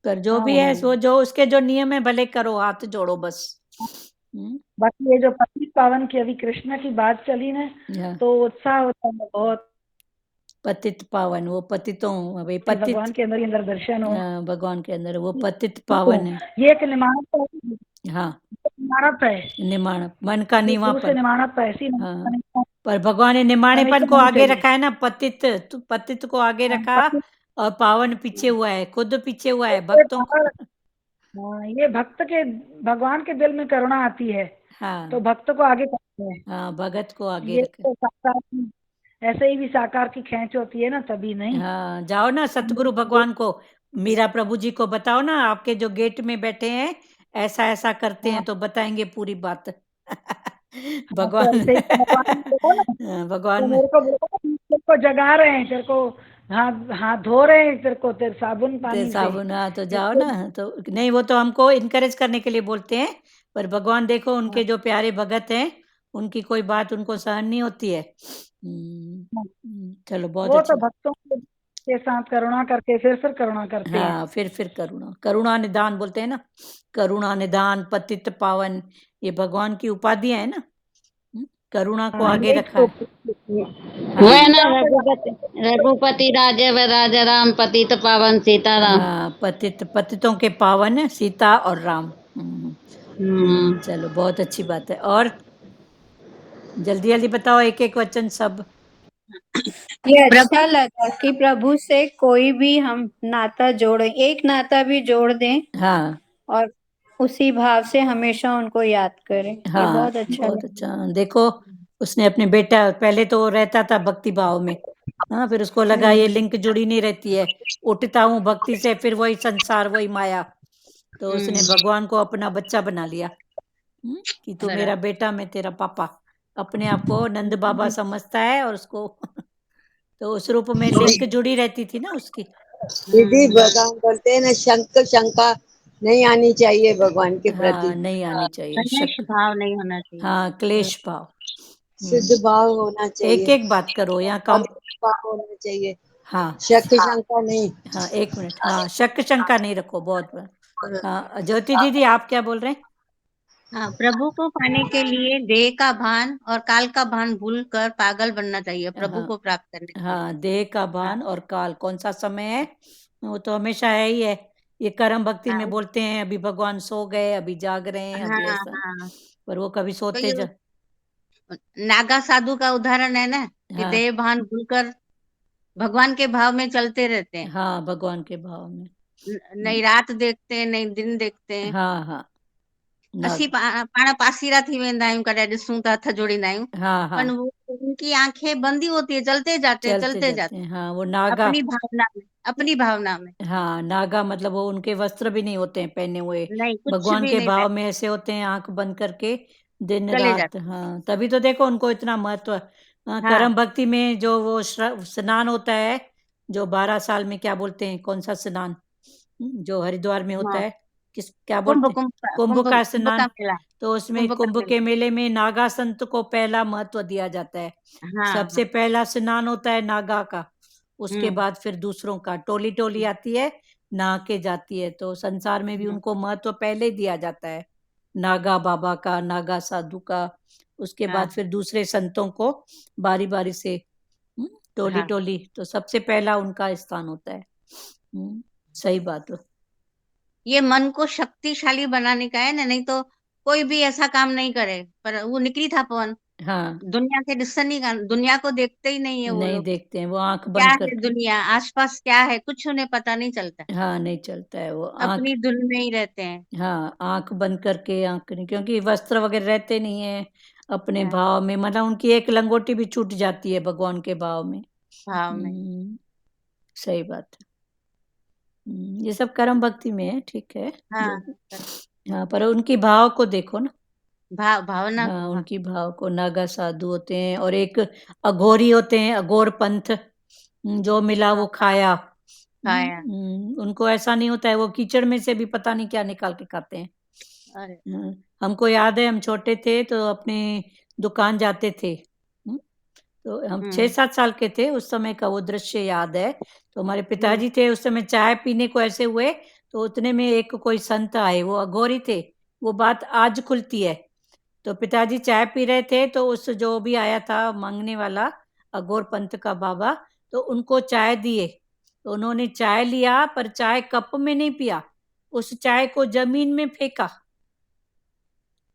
पर जो हाँ, भी है सो जो उसके जो नियम है भले करो, हाथ जोड़ो बस। बाकी ये जो पति पावन की अभी कृष्ण की बात चली ना, हाँ, तो उत्साह होता है बहुत पतित पावन, वो पतितों, अभी कि पतित, भगवान के अंदर दर्शन हो। भगवान के अंदर वो पतित तो पावन है। ये एक निमाणत है, हाँ, निमाणत है, निमाण मन का ये शुरू से निवापन। निमाणत है, ऐसी हाँ, नहीं, पर भगवान ने निमाणेपन हमेशा को होनी आगे चाहिए। रखा है ना, पतित, तो पतित को आगे रखा पति और पावन पीछे हुआ है, खुद पीछे हुआ है ये भक्तों को। हाँ, ये भक्त के, भगवान के दिल में करुणा आती है तो हाँ भक्त को आगे करते हैं। हाँ, भगत को आगे ये रखे। तो साकार की, ऐसे ही भी साकार की खेच होती है ना, तभी नहीं। हाँ जाओ ना सतगुरु भगवान को, मीरा प्रभु जी को बताओ ना, आपके जो गेट में बैठे हैं ऐसा ऐसा करते हैं, हाँ, तो बताएंगे पूरी बात। हाँ, तो भगवान। ऐसे ही भगवान ने बोला ना, हाँ, तो भगवान। मेरे को बोला ना, तेरे को जगा रहे हैं, तेरे को हाथ हाथ धो रहे हैं, तेरे को तेरे साबुन ते पानी से। साबुन, हाँ तो जाओ इसको ना, तो नहीं वो तो हमको इनकरेज करने के लिए बोलते हैं, पर भगवान देखो उनके हाँ, जो प्यारे भगत हैं उनकी कोई बात उनको सहन नहीं होती है। हाँ, चलो बहुत वो अच्छी तो बात। भक्तों के साथ करुणा करके फिर करुणा करते हैं। हाँ फिर करुणा, करुणा निदान बोलते हैं ना, करुणा निदान पतित पावन, ये भगवान की उपाधियां है ना। करुणा को हाँ, आगे यही रखा तो है। वो है हाँ ना, रघुपति राजे व राजा राम, पतित पावन सीताराम। हाँ, पतित पतितों के पावन सीता और राम। चलो बहुत अच्छी बात है। और जल्दी जल्दी बताओ एक एक वचन सब। ये अच्छा प्रभु लगा कि प्रभु से कोई भी हम नाता जोड़े, एक नाता भी जोड़ दें हाँ और उसी भाव से हमेशा उनको याद करें। ये हाँ बहुत अच्छा बहुत लगा। अच्छा। देखो उसने अपने बेटा, पहले तो वो रहता था भक्ति भाव में, हाँ, फिर उसको लगा ये लिंक जुड़ी नहीं रहती है, उठता हूँ भक्ति से, फिर वही संसार वही माया, तो उसने भगवान को अपना बच्चा बना लिया। कि तू मेरा बेटा, मैं तेरा पापा, अपने आप को नंद बाबा समझता है और उसको तो उस रूप में लिंक जुड़ी रहती थी ना उसकी। दीदी भगवान बोलते हैं ना, शंका नहीं आनी चाहिए भगवान के प्रति। हाँ नहीं आनी चाहिए कलेश शक, भाव नहीं होना चाहिए। हाँ क्लेश भाव। शुद्ध भाव होना चाहिए, एक एक बात करो यहाँ कम। पवित्र भाव होना चाहिए, हाँ शक शंका नहीं। हाँ एक मिनट, हाँ शक शंका नहीं रखो, बहुत बार। हाँ ज्योति दीदी आप क्या बोल रहे हैं? हाँ, प्रभु को पाने के लिए देह का भान और काल का भान भूल कर पागल बनना चाहिए प्रभु हाँ को प्राप्त करने के लिए। हाँ, देह का भान और काल कौन सा समय है? वो तो हमेशा है ही है। ये कर्म भक्ति में हाँ बोलते हैं अभी भगवान सो गए, अभी जाग रहे हैं, अभी हाँ ऐसा, हाँ। पर वो कभी तो सोते ये नागा साधु का उदाहरण है ना, कि हाँ देह भान भूलकर भगवान के भाव में चलते रहते हैं। हाँ भगवान के भाव में। नहीं रात देखते हैं, नहीं दिन देखते हैं। हाँ हाँ असी नाग, पाण पासीरा थी वेंदा आहियूं, कॾहिं ॾिसूं था हथ जोड़ींदा आहियूं, हाँ हाँ पर वो उनकी आंखें बंदी होती है, चलते जाते चलते चलते जाते जाते हैं। हाँ वो नागा, अपनी भावना में, अपनी भावना में। हाँ नागा मतलब वो उनके वस्त्र भी नहीं होते हैं पहने हुए, नहीं कुछ भगवान भी के नहीं भाव पहन, में ऐसे होते हैं आंख बंद करके दिन चले रात। जाते। हाँ तभी तो देखो उनको इतना महत्व। हाँ, हाँ कर्म भक्ति में जो वो स्नान होता है, जो 12 साल में क्या बोलते हैं, कौन सा स्नान, जो हरिद्वार में होता हाँ, है, किस क्या कुंभ बोलते हैं, कुंभ कुंभ कुंभ का कुंभ का स्नान। मेला, तो उसमें कुंभ का कुंभ मेला। के मेले में नागा संत को पहला महत्व दिया जाता है। हाँ सबसे हाँ। पहला स्नान होता है नागा का, उसके हम्म। बाद फिर दूसरों का, टोली टोली आती है नहा के जाती है, तो संसार में भी उनको महत्व पहले दिया जाता है, नागा बाबा का, नागा साधु का, उसके बाद हाँ फिर दूसरे संतों को बारी बारी से, टोली हाँ। टोली, तो सबसे पहला उनका स्थान होता है। सही बात है। ये मन को शक्तिशाली बनाने का है ना, नहीं तो कोई भी ऐसा काम नहीं करे। पर वो निकली था पवन, हाँ दुनिया के डिस्सन ही दुनिया को देखते ही नहीं है वो नहीं लोग। देखते हैं, वो आंख क्या बंद है करके, दुनिया, आसपास क्या है, कुछ उन्हें पता नहीं चलता, हाँ नहीं चलता है वो आंख, अपनी धुन में ही रहते हैं। हाँ आंख बंद करके, आंख नहीं, क्योंकि वस्त्र वगैरह रहते नहीं है अपने हाँ, भाव में, मतलब उनकी एक लंगोटी भी छूट जाती है भगवान के भाव में। भाव में। सही बात है। ये सब कर्म भक्ति में है, ठीक है जो हाँ, भी। हाँ पर उनकी भाव को देखो ना, भावना हाँ को। हाँ उनकी भाव को, नागा साधु होते हैं और एक अघोरी होते हैं, अघोर पंथ, जो मिला वो खाया। खाया। उनको ऐसा नहीं होता है, वो कीचड़ में से भी पता नहीं क्या निकाल के खाते हैं। अरे हमको याद है हम छोटे थे तो अपने दुकान जाते थे, तो हम 6-7 साल के थे, उस समय का वो दृश्य याद है। तो हमारे पिताजी थे उस समय, चाय पीने को ऐसे हुए, तो उतने में एक कोई संत आए, वो अघोरी थे, वो बात आज खुलती है। तो पिताजी चाय पी रहे थे, तो उस जो भी आया था मांगने वाला, अघोर पंथ का बाबा, तो उनको चाय दिए, तो उन्होंने चाय लिया पर चाय कप में नहीं पिया, उस चाय को जमीन में फेंका,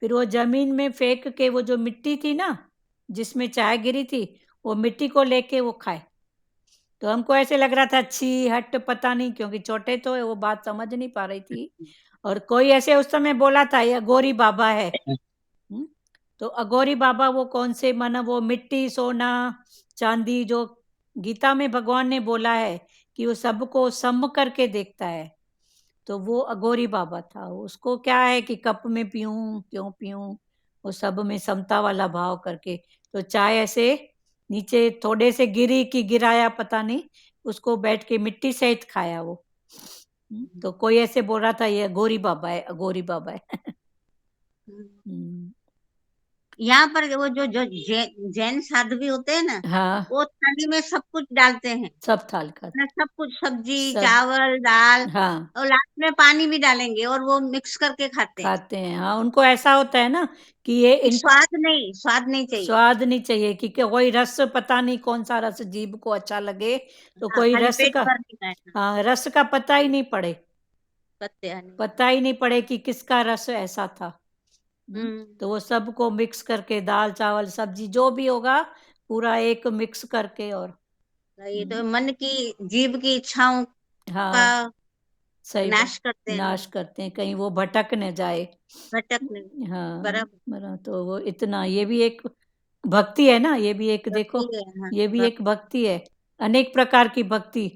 फिर वो जमीन में फेंक के वो जो मिट्टी थी ना जिसमें चाय गिरी थी, वो मिट्टी को लेके वो खाए। तो हमको ऐसे लग रहा था छी हट, पता नहीं, क्योंकि छोटे तो वो बात समझ नहीं पा रही थी, और कोई ऐसे उस समय बोला था ये अघोरी बाबा है। तो अघोरी बाबा वो कौन से, माना वो मिट्टी सोना चांदी, जो गीता में भगवान ने बोला है कि वो सबको सम करके देखता है, तो वो अघोरी बाबा था। उसको क्या है कि कप में पीऊं क्यों पीऊं, वो सब में समता वाला भाव करके, तो चाय ऐसे नीचे थोड़े से गिरी कि गिराया पता नहीं, उसको बैठ के मिट्टी सहित खाया वो। तो कोई ऐसे बोल रहा था ये अघोरी बाबा है, अघोरी बाबा है। यहाँ पर वो जो जैन साधु भी होते हैं ना, हाँ वो थाली में सब कुछ डालते हैं सब थाल का, ना, सब कुछ, सब्जी सब, चावल दाल, हाँ और लास्ट में पानी भी डालेंगे और वो मिक्स करके खाते हैं। खाते हैं। हाँ उनको ऐसा होता है ना कि ये कि इन स्वाद नहीं चाहिए। स्वाद नहीं चाहिए, कि कोई रस, पता नहीं कौन सा रस जीभ को अच्छा लगे, तो हाँ, कोई खाली रस पेट का, भरने का है ना, हाँ रस का पता ही नहीं पड़े, पत्ते हनी। पता ही नहीं पड़े कि किसका रस ऐसा था। हम्म। तो वो सबको मिक्स करके दाल चावल सब्जी जो भी होगा पूरा एक मिक्स करके। और ये तो मन की जीभ की इच्छाओं हाँ का सही नाश करते हैं, नाश करते हैं, कहीं वो भटक न जाए। भटक नहीं। हाँ बराबर बरा तो वो इतना, ये भी एक भक्ति है ना, ये भी एक देखो, भक्ति है, हाँ, ये भी एक भक्ति है। अनेक प्रकार की भक्ति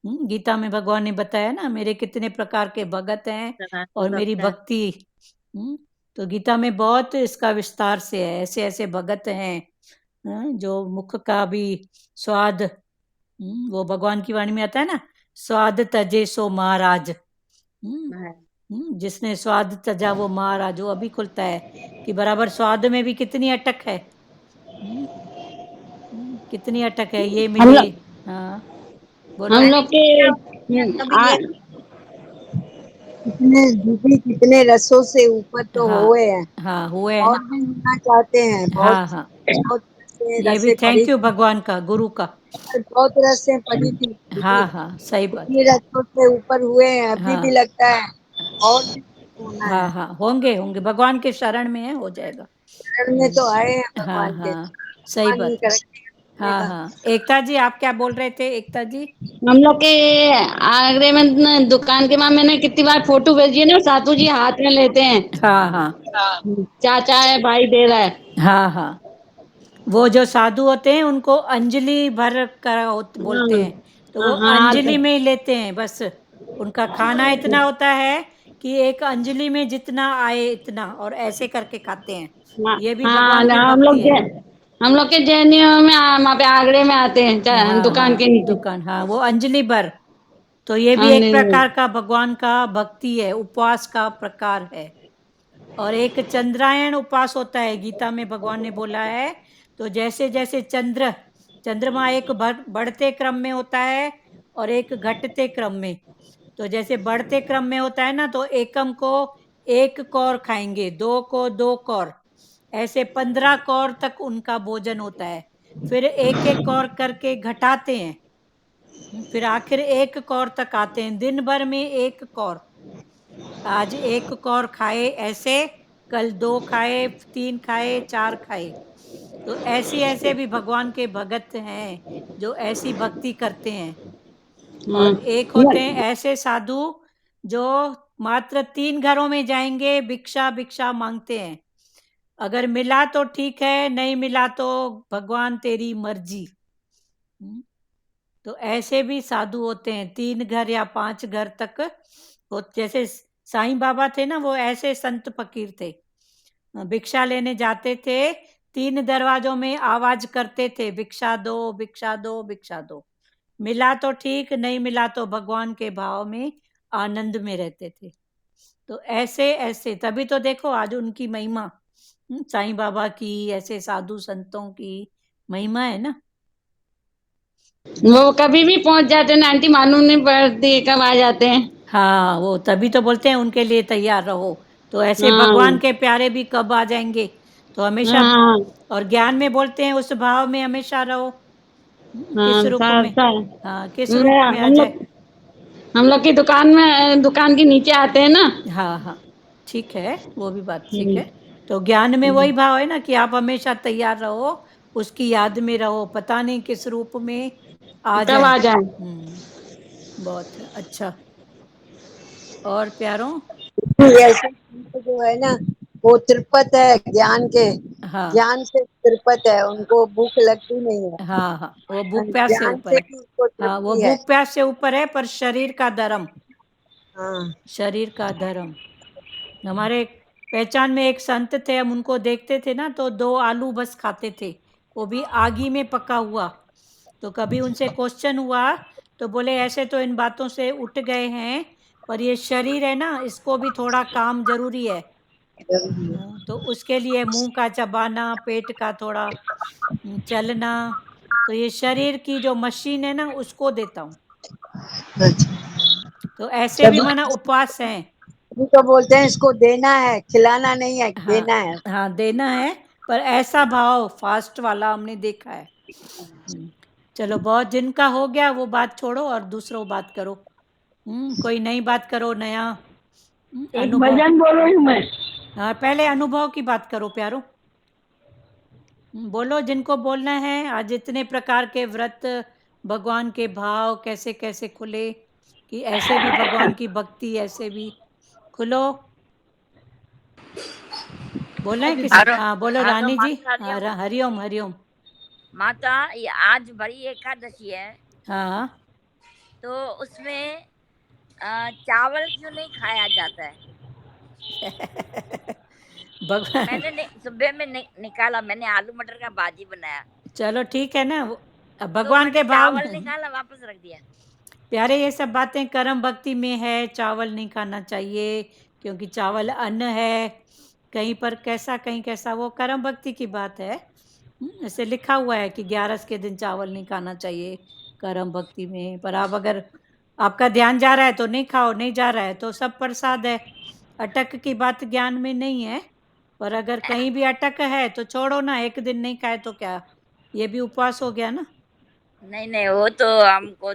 गीता में भगवान ने बताया ना, मेरे कितने प्रकार के भगत हैं प्रकार और की मेरी भक्त है। भक्ति। तो गीता में बहुत इसका विस्तार से है, ऐसे ऐसे भगत हैं जो मुख का भी स्वाद, वो भगवान की वाणी में आता है ना, स्वाद तजे सो महाराज। हाँ, जिसने स्वाद तजा वो महाराज, वो अभी खुलता है कि बराबर स्वाद में भी कितनी अटक है। कितनी अटक है, ये हम मिले। लोग हाँ हम बोलो। लोग के कभी ये कितने दीदी कितने रसों से ऊपर तो हाँ हुए हैं, हाँ हुए है और ना। भी होना चाहते हैं। बहुत हाँ हाँ, बहुत ये भी रसें पड़ी थैंक यू थी, भगवान का, गुरु का। बहुत रसें पड़ी थी दीदी, हाँ हाँ सही बात। इतनी रसों से ऊपर हुए हैं, अभी हाँ भी लगता है और भी होना हाँ है। हाँ होंगे होंगे, भगवान के शरण में है, हो जाएगा। शरण में तो आए हैं हाँ भगवान के, हाँ सही भगवान ही बात। हाँ करेगा। हाँ एकता जी, आप क्या बोल रहे थे एकता जी? हम लोग के आगरे में दुकान के वहां मैंने कितनी बार फोटो भेजी है ना, साधु जी हाथ में लेते हैं, हाँ हाँ चाचा है भाई दे रहा है। हाँ हाँ, वो जो साधु होते हैं उनको अंजलि भर कर बोलते हैं, तो वो हाँ अंजलि में ही लेते हैं बस। उनका खाना इतना होता है कि एक अंजलि में जितना आए इतना, और ऐसे करके खाते हैं। ये भी हाँ, भगवान की भक्ति है। हम लोग के जैनियों में वहाँ पे आगरे में आते हैं हाँ दुकान हाँ के नीचे। दुकान, हाँ वो अंजलि भर। तो ये भी हाँ एक नहीं, प्रकार का भगवान का भक्ति है, उपवास का प्रकार है। और एक चंद्रायण उपवास होता है, गीता में भगवान ने बोला है। तो जैसे जैसे चंद्रमा एक बढ़ते क्रम में होता है और एक घटते क्रम में। तो जैसे बढ़ते क्रम में होता है ना, तो एकम को एक कौर खाएंगे, दो को दो कौर, ऐसे 15 कौर तक उनका भोजन होता है। फिर एक एक कौर करके घटाते हैं, फिर आखिर एक कौर तक आते हैं, दिन भर में एक कौर। आज एक कौर खाए ऐसे, कल 2 खाए, 3 खाए, 4 खाए। तो ऐसे ऐसे भी भगवान के भगत हैं जो ऐसी भक्ति करते हैं। और एक होते हैं ऐसे साधु जो मात्र 3 घरों में जाएंगे, भिक्षा भिक्षा मांगते हैं। अगर मिला तो ठीक है, नहीं मिला तो भगवान तेरी मर्जी। तो ऐसे भी साधु होते हैं, 3 घर या 5 घर तक हो। जैसे साईं बाबा थे ना, वो ऐसे संत फकीर थे, भिक्षा लेने जाते थे, 3 दरवाजों में आवाज करते थे, भिक्षा दो भिक्षा दो भिक्षा दो। मिला तो ठीक, नहीं मिला तो भगवान के भाव में आनंद में रहते थे। तो ऐसे ऐसे, तभी तो देखो आज उनकी महिमा, साईं बाबा की, ऐसे साधु संतों की महिमा है ना। वो कभी भी पहुंच जाते हैं ना, आंटी मालूम नहीं पड़ती कब आ जाते हैं। हाँ वो तभी तो बोलते हैं उनके लिए तैयार रहो। तो ऐसे हाँ भगवान के प्यारे भी कब आ जाएंगे, तो हमेशा। हाँ और ज्ञान में बोलते हैं उस भाव में हमेशा रहो। किस हाँ रूप में, हाँ किस रूप में आ जाए। हम लोग की दुकान के नीचे आते हैं ना। हाँ हाँ ठीक है, वो भी बात ठीक हम्म, है। तो ज्ञान में वही भाव है ना कि आप हमेशा तैयार रहो, उसकी याद में रहो, पता नहीं किस रूप में आ कब जाए। आ जाए। बहुत अच्छा। और प्यारों, ऐसे संत जो है ना, वो तृप्त है ज्ञान के, हाँ ज्ञान से तृप्त है, उनको भूख लगती नहीं है, हाँ हाँ वो भूख प्यास से ज्ञान ऊपर से है। भी उनको हाँ वो तृप्ति है। भूख प्यास से ऊपर है, पर शरीर का धर्म, हाँ शरीर का धर्म। हमारे पहचान में एक संत थे, हम उनको देखते थे ना, तो 2 आलू बस खाते थे, वो भी आगी में पका हुआ। तो कभी उनसे क्वेश्चन हुआ, तो बोले ऐसे तो इन बातों से उठ गए हैं, पर ये शरीर है ना, इसको भी थोड़ा काम जरूरी है। तो उसके लिए मुंह का चबाना, पेट का थोड़ा चलना, तो ये शरीर की जो मशीन है ना, उसको देता हूँ। तो ऐसे भी तभी माना उपवास हैं। तभी तो बोलते हैं इसको देना है, खिलाना नहीं है, हाँ देना है। हाँ देना है, पर ऐसा भाव फास्ट वाला हमने देखा है। चलो बहुत, जिनका हो गया वो बात छोड़ो और दूसरों बात करो। कोई नई बात करो, नया एक अनुभव। भजन बोल रही हूँ मैं। हाँ पहले अनुभव की बात करो प्यारो। बोलो जिनको बोलना है। आज इतने प्रकार के व्रत, भगवान के भाव कैसे कैसे खुले कि ऐसे भी भगवान की भक्ति, ऐसे भी खुलो। बोलना है किसी? हरो हाँ बोलो हरो रानी जी। माता हाँ हरिओम। हरिओम हरिओम। माता ये आज बड़ी एकादशी है, हाँ तो उसमें चावल क्यों नहीं खाया जाता है? भगवान, सुबह में निकाला, मैंने आलू मटर का भाजी बनाया, चलो ठीक है ना। अब तो भगवान मैंने के भाव चावल में निकाला वापस रख दिया। प्यारे, ये सब बातें कर्म भक्ति में है। चावल नहीं खाना चाहिए क्योंकि चावल अन्न है। कहीं पर कैसा कहीं कैसा, वो कर्म भक्ति की बात है। ऐसे लिखा हुआ है कि 11 के दिन चावल नहीं खाना चाहिए कर्म भक्ति में। पर आप अगर आपका ध्यान जा रहा है तो नहीं खाओ, नहीं जा रहा है तो सब प्रसाद है। अटक की बात ज्ञान में नहीं है। पर अगर कहीं भी अटक है तो छोड़ो ना, एक दिन नहीं खाए तो क्या, ये भी उपवास हो गया ना। नहीं नहीं, वो तो हमको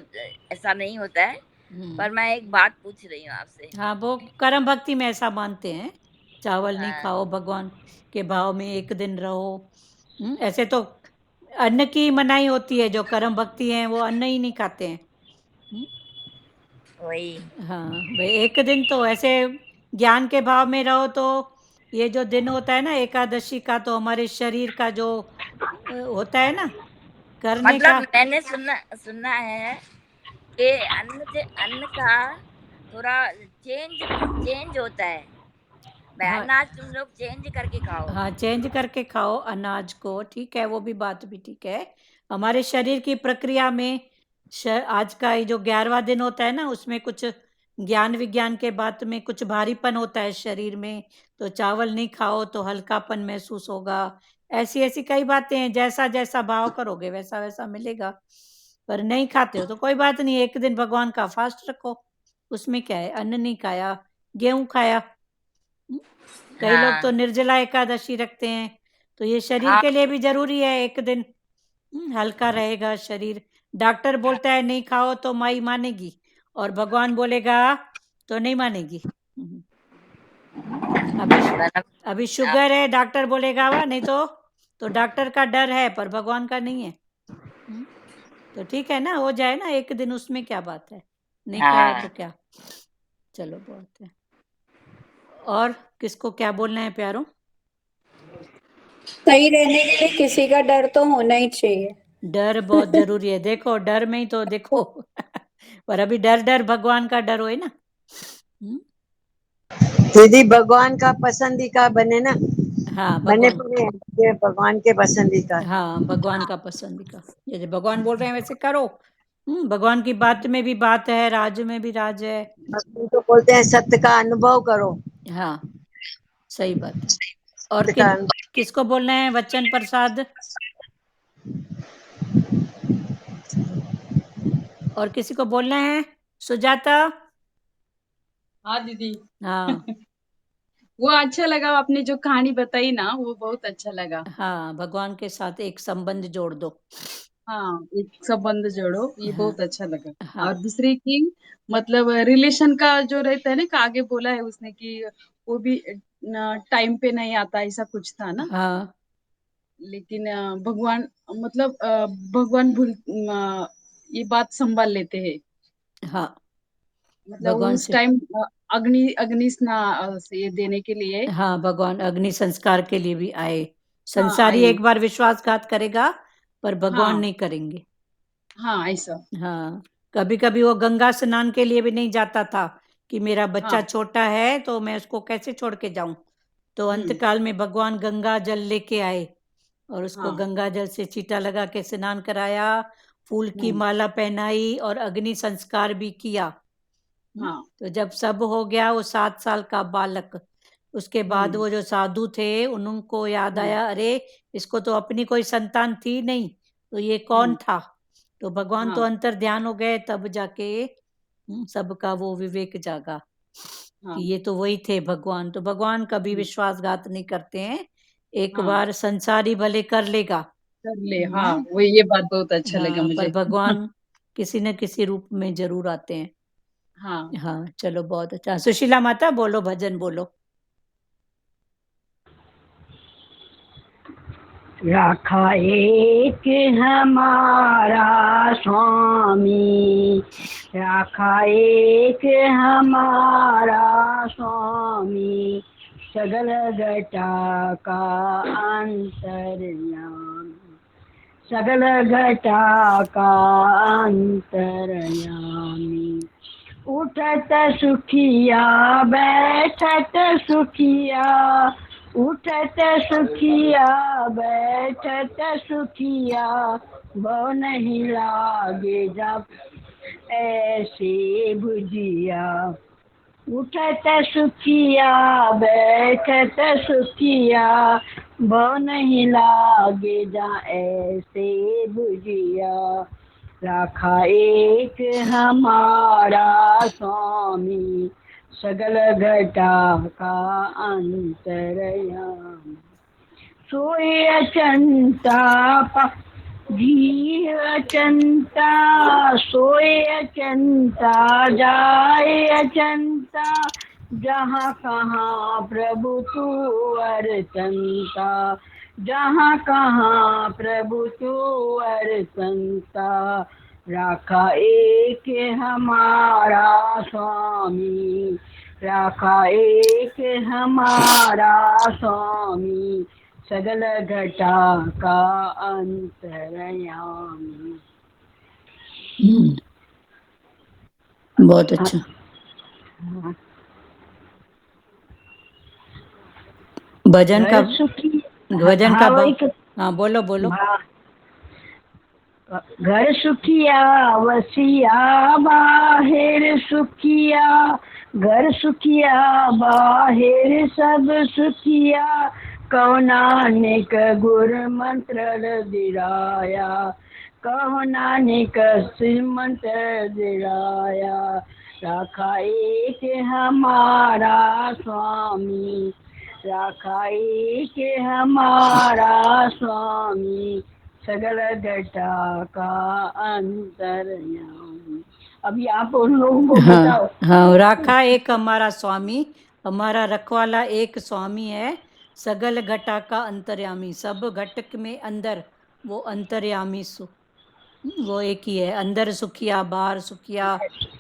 ऐसा नहीं होता है, पर मैं एक बात पूछ रही हूँ आपसे। हाँ, वो कर्म भक्ति में ऐसा मानते हैं, चावल नहीं हाँ। खाओ, भगवान के भाव में एक दिन रहो। ऐसे तो अन्न की मनाही होती है, जो कर्म भक्ति है वो अन्न ही नहीं खाते हैं। वही। हाँ भाई, एक दिन तो ऐसे ज्ञान के भाव में रहो। तो ये जो दिन होता है ना एकादशी का, तो हमारे शरीर का जो होता है ना करने का। मतलब मैंने सुना है कि अन्न का थोड़ा चेंज होता है। हाँ अनाज तुम लोग चेंज करके खाओ। हाँ, चेंज करके खाओ अनाज को, ठीक है, वो भी बात भी ठीक है। हमारे शरीर की प्रक्रिया में आज का ये जो 11वां दिन होता है ना, उसमें कुछ ज्ञान विज्ञान के बात में कुछ भारीपन होता है शरीर में। तो चावल नहीं खाओ तो हल्कापन महसूस होगा। ऐसी ऐसी कई बातें हैं, जैसा जैसा भाव करोगे वैसा वैसा मिलेगा। पर नहीं खाते हो तो कोई बात नहीं, एक दिन भगवान का फास्ट रखो, उसमें क्या है। अन्न नहीं खाया, गेहूं खाया। कई लोग तो हाँ निर्जला एकादशी रखते हैं। तो ये शरीर हाँ के लिए भी जरूरी है, एक दिन हल्का रहेगा शरीर। डॉक्टर बोलता है नहीं खाओ तो माई मानेगी, और भगवान बोलेगा तो नहीं मानेगी। अभी अभी शुगर है, डॉक्टर बोलेगा वह नहीं तो डॉक्टर का डर है पर भगवान का नहीं है। तो ठीक है ना, हो जाए ना एक दिन, उसमें क्या बात है। नहीं खाया तो क्या। चलो बहुत है। और किसको क्या बोलना है प्यारों? सही रहने के लिए किसी का डर तो होना ही चाहिए। डर बहुत जरूरी है। देखो डर में ही तो देखो पर अभी डर डर भगवान का डर होए ना। दीदी भगवान का पसंदीदा बने ना, हाँ बने भगवान, पूरे ये भगवान के पसंदीदा। हाँ भगवान का पसंदीदा। जैसे भगवान बोल रहे हैं वैसे करो। भगवान की बात में भी बात है, राज में भी राज है। भक्ति को बोलते हैं सत्य का अनुभव करो। हाँ सही बात है। और सत्य का अनुभव। किसको बोलना है? वचन प्रसाद। और किसी को बोलना है? सुजाता। हाँ दीदी। हाँ वो अच्छा लगा, आपने जो कहानी बताई ना वो बहुत अच्छा लगा। हाँ, भगवान के साथ एक संबंध जोड़ दो। हाँ, एक संबंध जोड़ो, ये हाँ बहुत अच्छा लगा। हाँ और दूसरी की मतलब रिलेशन का जो रहता है ना, कि आगे बोला है उसने कि वो भी टाइम पे नहीं आता, ऐसा कुछ था ना। हाँ लेकिन भगवान मतलब भगवान ये बात संभाल लेते हैं। हाँ, मतलब भगवान उस से। टाइम अग्नि स्नान से देने के लिए। हाँ, भगवान अग्नि संस्कार के लिए भी आए। हाँ संसारी आई। एक बार विश्वासघात करेगा पर भगवान हाँ नहीं करेंगे। हाँ ऐसा। हाँ, कभी कभी वो गंगा स्नान के लिए भी नहीं जाता था कि मेरा बच्चा हाँ। छोटा है तो मैं उसको कैसे छोड़ के जाऊं। तो अंतकाल में भगवान गंगा जल लेके आए और उसको हाँ। गंगा जल से छींटा लगा के स्नान कराया, फूल की माला पहनाई और अग्नि संस्कार भी किया। हाँ। तो जब सब हो गया, वो 7 साल का बालक, उसके बाद वो जो साधु थे उनको याद आया, अरे इसको तो अपनी कोई संतान थी नहीं, तो ये कौन था। तो भगवान तो हाँ। अंतर ध्यान हो गए, तब जाके सबका वो विवेक जागा हाँ। कि ये तो वही थे भगवान। तो भगवान कभी विश्वासघात नहीं करते हैं। एक हाँ बार संसारी भले कर लेगा। कर ले। हाँ वो ये बात बहुत अच्छा लगा हाँ, पर मुझे। भगवान किसी न किसी रूप में जरूर आते हैं। हाँ। हाँ चलो बहुत अच्छा। सुशीला माता बोलो, भजन बोलो। राखा एक हमारा स्वामी, राखा एक हमारा स्वामी, सगल घटा का अंतर्यामी, सगल घटा का अंतर्यामी। उठत सुखिया बैठत सुखिया, उठत सुखिया बैठत सुखिया, वो नहीं लागे जब ऐसे भुजिया। उठत सुखिया बैठत सुखिया, वो नहीं लागे जा ऐसे भुजिया। राखा एक हमारा स्वामी, सगल घटा का अंतर्यामी। सोए अचंता जी अचंता, सोए अचंता जाए अचंता, जहाँ कहाँ प्रभु तू अरचंता, जहाँ कहाँ प्रभु तू अरचंता। राखा एक हमारा स्वामी, राखा एक हमारा स्वामी, सगल घटा का अंतर्यामी। बहुत अच्छा। भजन का भजन का हाँ बोलो बोलो। घर सुखिया वसिया बाहर सुखिया, घर सुखिया बाहर सब सुखिया, कहो नानक गुर मंत्र दिराया, कहो नानक मंत्र दिराया। राखा एक हमारा स्वामी, राखा एक हमारा स्वामी, सगल घटा का अंतर्यामी। अभी आप उन लोगों को बताओ। हाँ, राखा एक हमारा स्वामी, हमारा रखवाला एक स्वामी है, सगल घटा का अंतर्यामी, सब घटक में अंदर वो अंतर्यामी वो एक ही है। अंदर सुखिया बाहर सुखिया,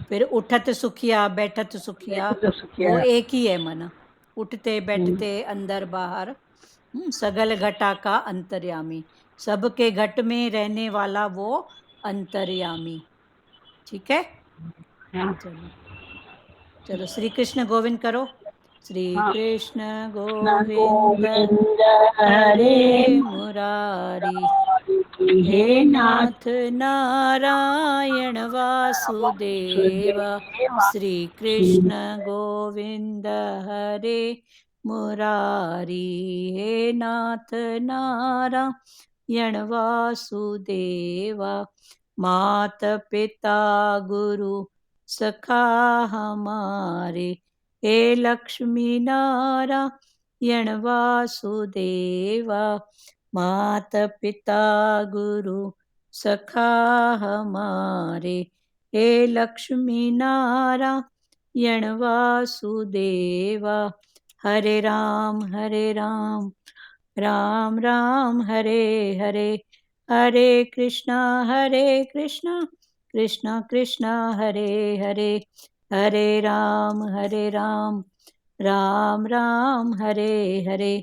फिर उठत सुखिया बैठत सुखिया, वो एक ही है मना, उठते बैठते अंदर बाहर, सगल घटा का अंतर्यामी, सबके घट में रहने वाला वो अंतर्यामी। ठीक है, चलो चलो श्री कृष्ण गोविंद करो। श्री कृष्ण गोविंद हरे मुरारी, हे नाथ नारायण वासुदेव। श्री कृष्ण गोविंद हरे मुरारी, हे नाथ नारायण वासुदेव। मात पिता गुरु सखा हमारे, हे लक्ष्मी नारायण वासुदेवा। मात पिता गुरु सखा हमारे, हे लक्ष्मी नारायण वासुदेवा। हरे राम राम राम हरे हरे, हरे कृष्णा कृष्णा कृष्णा हरे हरे, हरे राम राम राम हरे हरे,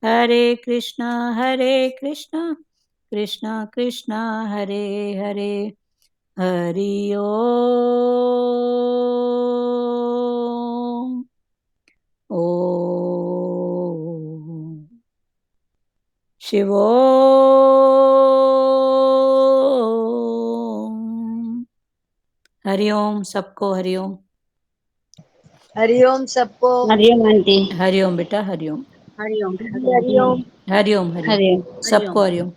हरे कृष्णा कृष्णा कृष्णा हरे हरे। हरि ओम। ओम शिवोम। हरिओम सबको, हरिओम। हरिओम सबको। हरिओम आंटी। हरिओम बेटा, हरिओम। हरिओम हरिओम हरिओम सबको हरिओम।